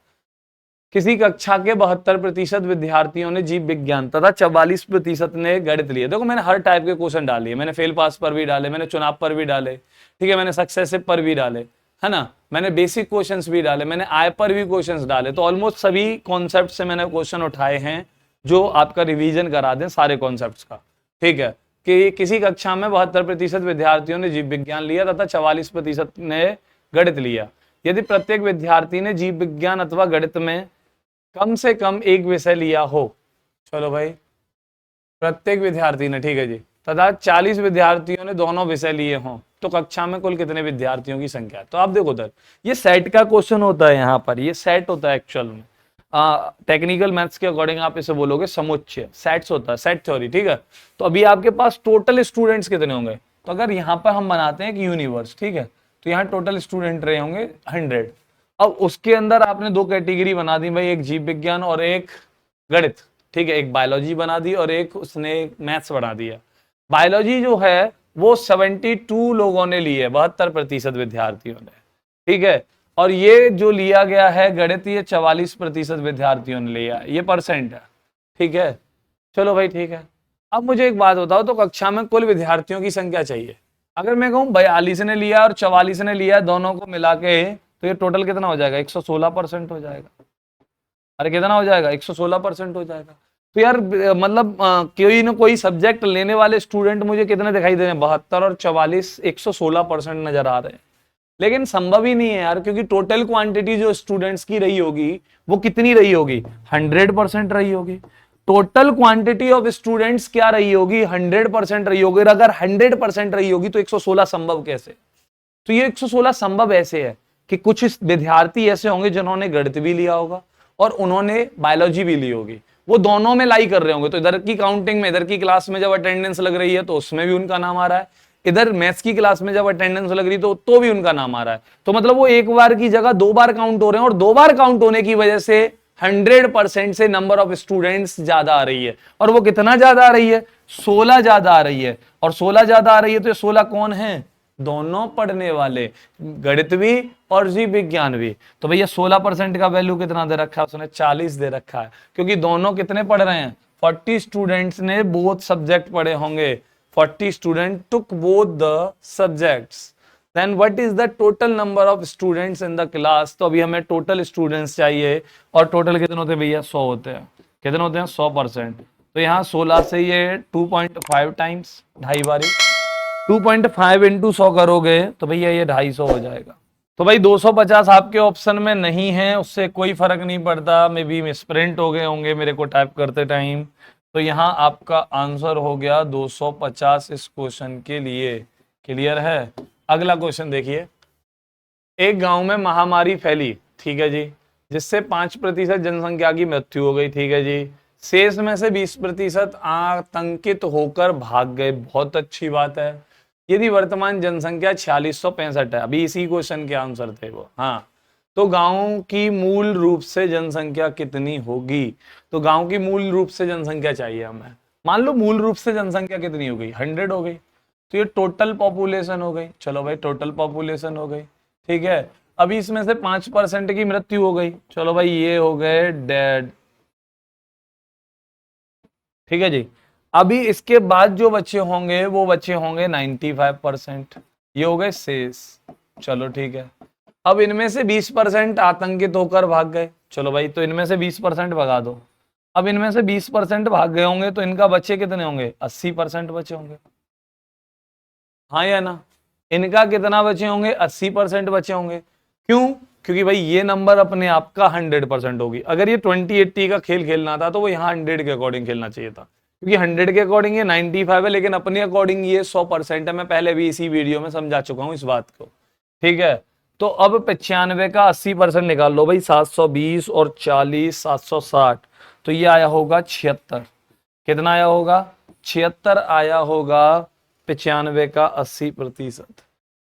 किसी कक्षा के 72% विद्यार्थियों ने जीव विज्ञान तथा 44% ने गणित लिए। देखो मैंने हर टाइप के क्वेश्चन डाले, मैंने फेल पास पर भी डाले, मैंने चुनाव पर भी डाले, ठीक है, मैंने सक्सेसिव पर भी डाले, है ना, मैंने बेसिक क्वेश्चंस भी डाले, मैंने आय पर भी क्वेश्चंस डाले। तो ऑलमोस्ट सभी कॉन्सेप्ट से मैंने क्वेश्चन उठाए हैं जो आपका रिवीजन करा दें सारे कॉन्सेप्ट्स का। ठीक है, कि किसी कक्षा में 72% विद्यार्थियों ने जीव विज्ञान लिया तथा 44% ने गणित लिया। यदि प्रत्येक विद्यार्थी ने जीव विज्ञान अथवा गणित में कम से कम एक विषय लिया हो, चलो भाई, प्रत्येक विद्यार्थी ने, ठीक है जी, तथा 40 विद्यार्थियों ने दोनों विषय लिए हों तो कक्षा में कुल कितने विद्यार्थियों की संख्या है? तो आप देखो उधर ये सेट का क्वेश्चन होता है, यहाँ पर ये सेट होता है एक्चुअल में। टेक्निकल मैथ्स के अकॉर्डिंग आप इसे बोलोगे समुच्चय, सेट्स होता है, सेट थ्योरी, ठीक है। तो अभी आपके पास टोटल स्टूडेंट्स कितने होंगे? तो अगर यहाँ पर हम बनाते हैं कि यूनिवर्स, ठीक है, तो यहाँ टोटल स्टूडेंट रहे होंगे 100। अब उसके अंदर आपने 2 कैटेगरी बना दी भाई, एक जीव विज्ञान और एक गणित, ठीक है, एक बायोलॉजी बना दी और एक उसने मैथ्स बना दिया। बायोलॉजी जो है वो 72 लोगों ने ली है, 72% विद्यार्थियों ने, ठीक है, और ये जो लिया गया है गणित, ये 44% विद्यार्थियों ने लिया, ये परसेंट है, ठीक है। चलो भाई ठीक है, अब मुझे एक बात बताओ, तो कक्षा में कुल विद्यार्थियों की संख्या चाहिए। अगर मैं कहूँ 42 ने लिया और 44 ने लिया, दोनों को मिला के, तो ये टोटल कितना हो जाएगा? 116% हो जाएगा। अरे कितना हो जाएगा? 116% हो जाएगा। तो यार मतलब कोई ना कोई सब्जेक्ट लेने वाले स्टूडेंट मुझे कितने दिखाई दे रहे हैं? 72 और 44, 116% नजर आ रहे हैं। लेकिन संभव ही नहीं है यार, क्योंकि टोटल क्वांटिटी जो स्टूडेंट्स की रही होगी वो कितनी रही होगी? 100% रही होगी। टोटल क्वांटिटी ऑफ स्टूडेंट्स क्या रही होगी? 100% रही होगी। अगर 100% रही होगी तो 116 संभव कैसे? तो ये 116 संभव ऐसे है कि कुछ विद्यार्थी ऐसे होंगे जिन्होंने गणित भी लिया होगा और उन्होंने बायोलॉजी भी ली होगी, वो दोनों में लाई कर रहे होंगे। तो इधर की काउंटिंग में, इधर की क्लास में जब अटेंडेंस लग रही है तो उसमें भी उनका नाम आ रहा है, इधर मैथ्स की क्लास में जब अटेंडेंस लग रही तो भी उनका नाम आ रहा है। तो मतलब वो एक बार की जगह 2 बार काउंट हो रहे हैं, और 2 बार काउंट होने की वजह से 100% से नंबर ऑफ स्टूडेंट्स ज्यादा आ रही है। और वो कितना ज्यादा आ रही है? 16 ज्यादा आ रही है। और 16 ज्यादा आ रही है तो ये 16 कौन है? दोनों पढ़ने वाले, गणित भी और जीव विज्ञान भी। तो भैया 16% का वैल्यू कितना दे रखा है उसने? 40 दे रखा है, क्योंकि दोनों कितने पढ़ रहे हैं? 40 स्टूडेंट्स ने बोथ सब्जेक्ट पढ़े होंगे। 40 student took both the subjects. Then what is the total number of students in the class? तो अभी हमें टोटल स्टूडेंट्स चाहिए, और टोटल कितने होते हैं भैया? 100 होते हैं। कितने होते हैं? 100%। तो यहाँ 16 से ये 2.5 टाइम्स, 2.5 बारी, 2.5 इंटू 100 करोगे तो भैया ये 250 हो जाएगा। तो भाई 250 आपके ऑप्शन में नहीं है, उससे कोई फर्क नहीं पड़ता, मे बी मिसप्रिंट हो गए होंगे मेरे को टाइप करते टाइम। तो यहाँ आपका आंसर हो गया 250 इस क्वेश्चन के लिए। क्लियर है। अगला क्वेश्चन देखिए। एक गांव में महामारी फैली, ठीक है जी, जिससे 5% जनसंख्या की मृत्यु हो गई, ठीक है जी। शेष में से 20% आतंकित होकर भाग गए, बहुत अच्छी बात है। यदि वर्तमान जनसंख्या 4665 है, अभी इसी क्वेश्चन के आंसर थे वो, हाँ, तो गांव की मूल रूप से जनसंख्या कितनी होगी? तो गांव की मूल रूप से जनसंख्या चाहिए हमें। मान लो मूल रूप से जनसंख्या कितनी हो गई, 100 हो गई, तो ये टोटल पॉपुलेशन हो गई। चलो भाई टोटल पॉपुलेशन हो गई, ठीक है। अभी इसमें से 5% की मृत्यु हो गई, चलो भाई ये हो गए डेड, ठीक है जी। अभी इसके बाद जो बच्चे होंगे वो बच्चे होंगे 95%, ये हो गए शेष। चलो ठीक है। अब इनमें से 20% आतंकित होकर भाग गए, चलो भाई तो इनमें से 20% भगा दो। अब इनमें से 20% भाग गए होंगे तो इनका बच्चे कितने होंगे? 80% बचे होंगे, हाँ या ना? इनका कितना बचे होंगे? 80% बचे होंगे। क्यों? क्योंकि भाई ये नंबर अपने आप का 100% होगी। अगर ये 20-80 का खेल खेलना था तो वो यहाँ 100 के अकॉर्डिंग खेलना चाहिए था, क्योंकि 100 के अकॉर्डिंग ये 95 है, लेकिन अपने अकॉर्डिंग ये 100% है। मैं पहले भी इसी वीडियो में समझा चुका हूं इस बात को, ठीक है। तो अब 95 का 80% निकाल लो भाई, 720 और 40 760, तो ये आया होगा 76। कितना आया होगा? 76 आया होगा 95 का 80%।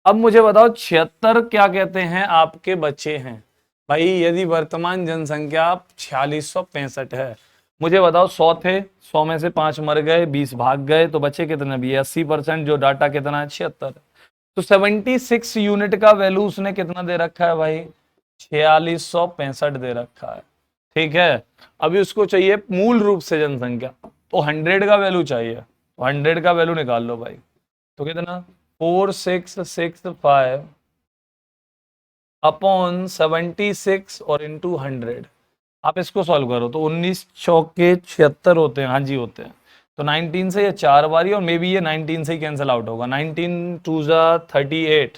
अब मुझे बताओ 76 क्या कहते हैं आपके बच्चे हैं? भाई यदि वर्तमान जनसंख्या 4665 है, मुझे बताओ 100 थे, 100 में से 5 मर गए, 20 भाग गए, तो बचे कितने? भी 80%, जो डाटा कितना है? 76। तो 76 यूनिट का वैल्यू उसने कितना दे रखा है भाई? 4665 दे रखा है, ठीक है। अभी उसको चाहिए मूल रूप से जनसंख्या, तो 100 का वैल्यू चाहिए, तो 100 का वैल्यू निकाल लो भाई। तो कितना? 4665 अपॉन 76 और इंटू 100। आप इसको सॉल्व करो तो 19 चौके 76 होते हैं, हाँ जी होते हैं। तो 19 से ये 4 बारी, और मे बी ये 19 से ही कैंसिल आउट होगा। 19 2 जा 38,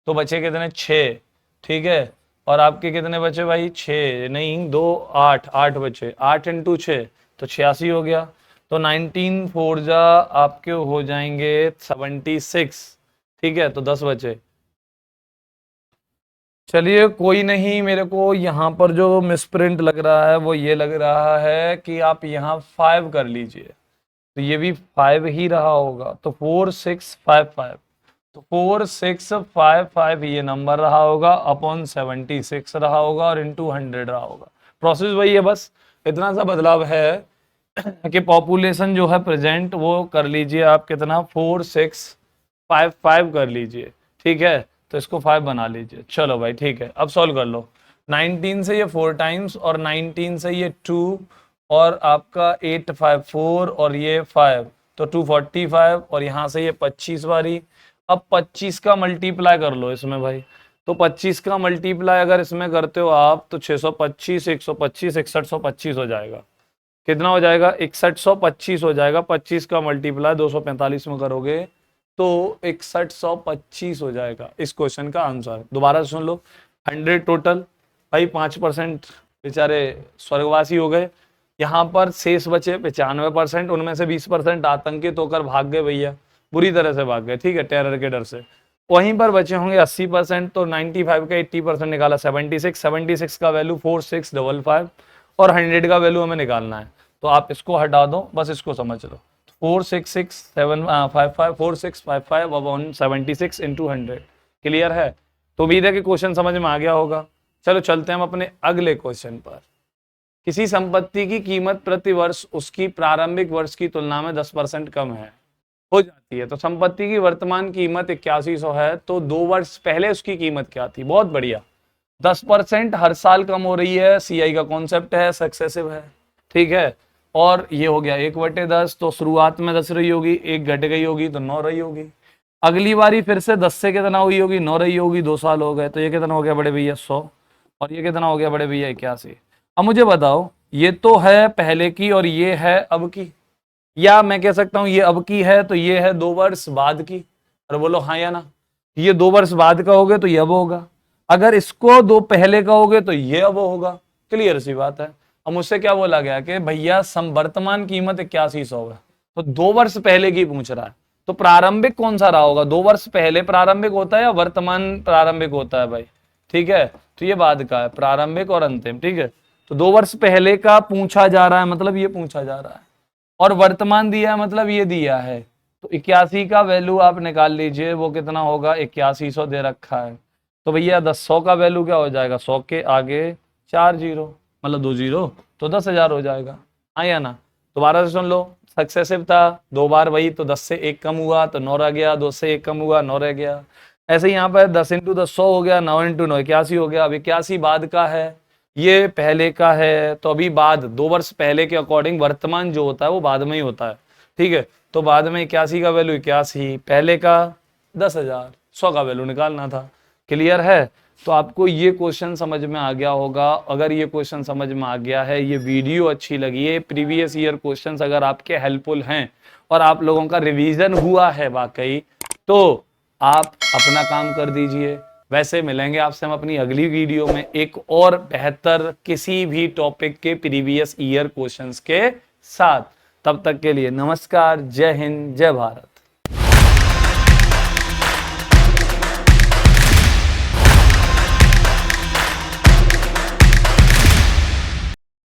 तो बचे कितने? 6, ठीक है। और आपके कितने बचे भाई? 6 नहीं 2 8, 8 बचे, 8 इंटू 6 तो 86 हो गया। तो 19 4 जा आपके हो जाएंगे 76, ठीक है। तो 10 बचे। चलिए कोई नहीं, मेरे को यहाँ पर जो मिसप्रिंट लग रहा है वो ये लग रहा है कि आप यहाँ 5 कर लीजिए, तो ये भी 5 ही रहा होगा। तो 4655, तो 4655 ये नंबर रहा होगा, अपॉन 76 रहा होगा, और इंटू 100 रहा होगा। प्रोसेस वही है, बस इतना सा बदलाव है कि पॉपुलेशन जो है प्रेजेंट वो कर लीजिए आप कितना? 4655 कर लीजिए, ठीक है। तो इसको 5 बना लीजिए। चलो भाई ठीक है, अब सॉल्व कर लो। 19 से ये 4 टाइम्स, और 19 से ये 2, और आपका 854 और ये 5, तो 245, और यहाँ से ये 25 बारी। अब 25 का मल्टीप्लाई कर लो इसमें भाई, तो 25 का मल्टीप्लाई अगर इसमें करते हो आप तो 625 125 6125 हो जाएगा। कितना हो जाएगा? 6125 हो जाएगा। 25 का मल्टीप्लाई 245 में करोगे तो 6125 हो जाएगा इस क्वेश्चन का आंसर। दोबारा सुन लो। 100 टोटल, भाई 5% बेचारे स्वर्गवासी हो गए। यहाँ पर शेष बचे 95%, उनमें से 20% आतंकित होकर भाग गए भैया, बुरी तरह से भाग गए, ठीक है, टेरर के डर से। वहीं पर बचे होंगे 80%, तो 95 का 80% निकाला 76 का वैल्यू 4655, और 100 का वैल्यू हमें निकालना है। तो आप इसको हटा दो, बस इसको समझ लो। 4655 अपॉन 76 इंटू 100। क्लियर है? तो उम्मीद है कि क्वेश्चन समझ में आ गया होगा। चलो चलते हैं हम अपने अगले क्वेश्चन पर। किसी संपत्ति की कीमत प्रति वर्ष उसकी प्रारंभिक वर्ष की तुलना में 10% कम हो जाती है, तो संपत्ति की वर्तमान कीमत 8100 है, तो 2 वर्ष पहले उसकी कीमत क्या थी? बहुत बढ़िया। 10% हर साल कम हो रही है, सीआई का कॉन्सेप्ट है, सक्सेसिव है, ठीक है। और ये हो गया 1/10, तो शुरुआत में 10 रही होगी, 1 घट गई होगी तो 9 रही होगी। अगली बारी फिर से 10 से कितना हुई होगी? 9 रही होगी, 2 साल हो गए, तो ये कितना हो गया बड़े भैया? 100, और ये कितना हो गया बड़े भैया? 81। अब मुझे बताओ, ये तो है पहले की और ये है अब की, या मैं कह सकता हूं ये अब की है तो ये है 2 वर्ष बाद की। और बोलो हाँ या ना। ये 2 वर्ष बाद का होगे तो ये अब होगा, अगर इसको 2 पहले का होगे तो ये अब होगा। क्लियर सी बात है। अब मुझसे क्या बोला गया कि भैया वर्तमान कीमत 8100 है, तो 2 वर्ष पहले की पूछ रहा है, तो प्रारंभिक कौन सा रहा होगा? 2 वर्ष पहले प्रारंभिक होता है या वर्तमान प्रारंभिक होता है भाई? ठीक है, तो ये बाद का है, प्रारंभिक और अंतिम। ठीक है, तो 2 वर्ष पहले का पूछा जा रहा है, मतलब ये पूछा जा रहा है, और वर्तमान दिया है मतलब ये दिया है। तो 81 का वैल्यू आप निकाल लीजिए, वो कितना होगा? 8100 दे रखा है, तो भैया 100 का वैल्यू क्या हो जाएगा? 100 के आगे 4 जीरो, मतलब 2 जीरो, तो 10,000 हो जाएगा। हाँ या ना? दोबारा से सुन लो, सक्सेसिव था 2 बार वही, तो 10 से 1 कम हुआ तो 9 रह गया, 2 से 1 कम हुआ 9 रह गया। ऐसे यहाँ पर 10 इंटू 10 100 हो गया, 9 इंटू 9 81 हो गया। अब 81 बाद का है, ये पहले का है, तो अभी बाद 2 वर्ष पहले के अकॉर्डिंग वर्तमान जो होता है वो बाद में ही होता है। ठीक है, तो बाद में 81 का वैल्यू 81, पहले का 10,000, 100 का वैल्यू निकालना था। क्लियर है? तो आपको ये क्वेश्चन समझ में आ गया होगा। अगर ये क्वेश्चन समझ में आ गया है, ये वीडियो अच्छी लगी है, प्रीवियस ईयर क्वेश्चंस अगर आपके हेल्पफुल हैं और आप लोगों का रिवीजन हुआ है वाकई, तो आप अपना काम कर दीजिए। वैसे मिलेंगे आपसे हम अपनी अगली वीडियो में एक और बेहतर किसी भी टॉपिक के प्रीवियस ईयर क्वेश्चंस के साथ। तब तक के लिए नमस्कार, जय हिंद, जय भारत।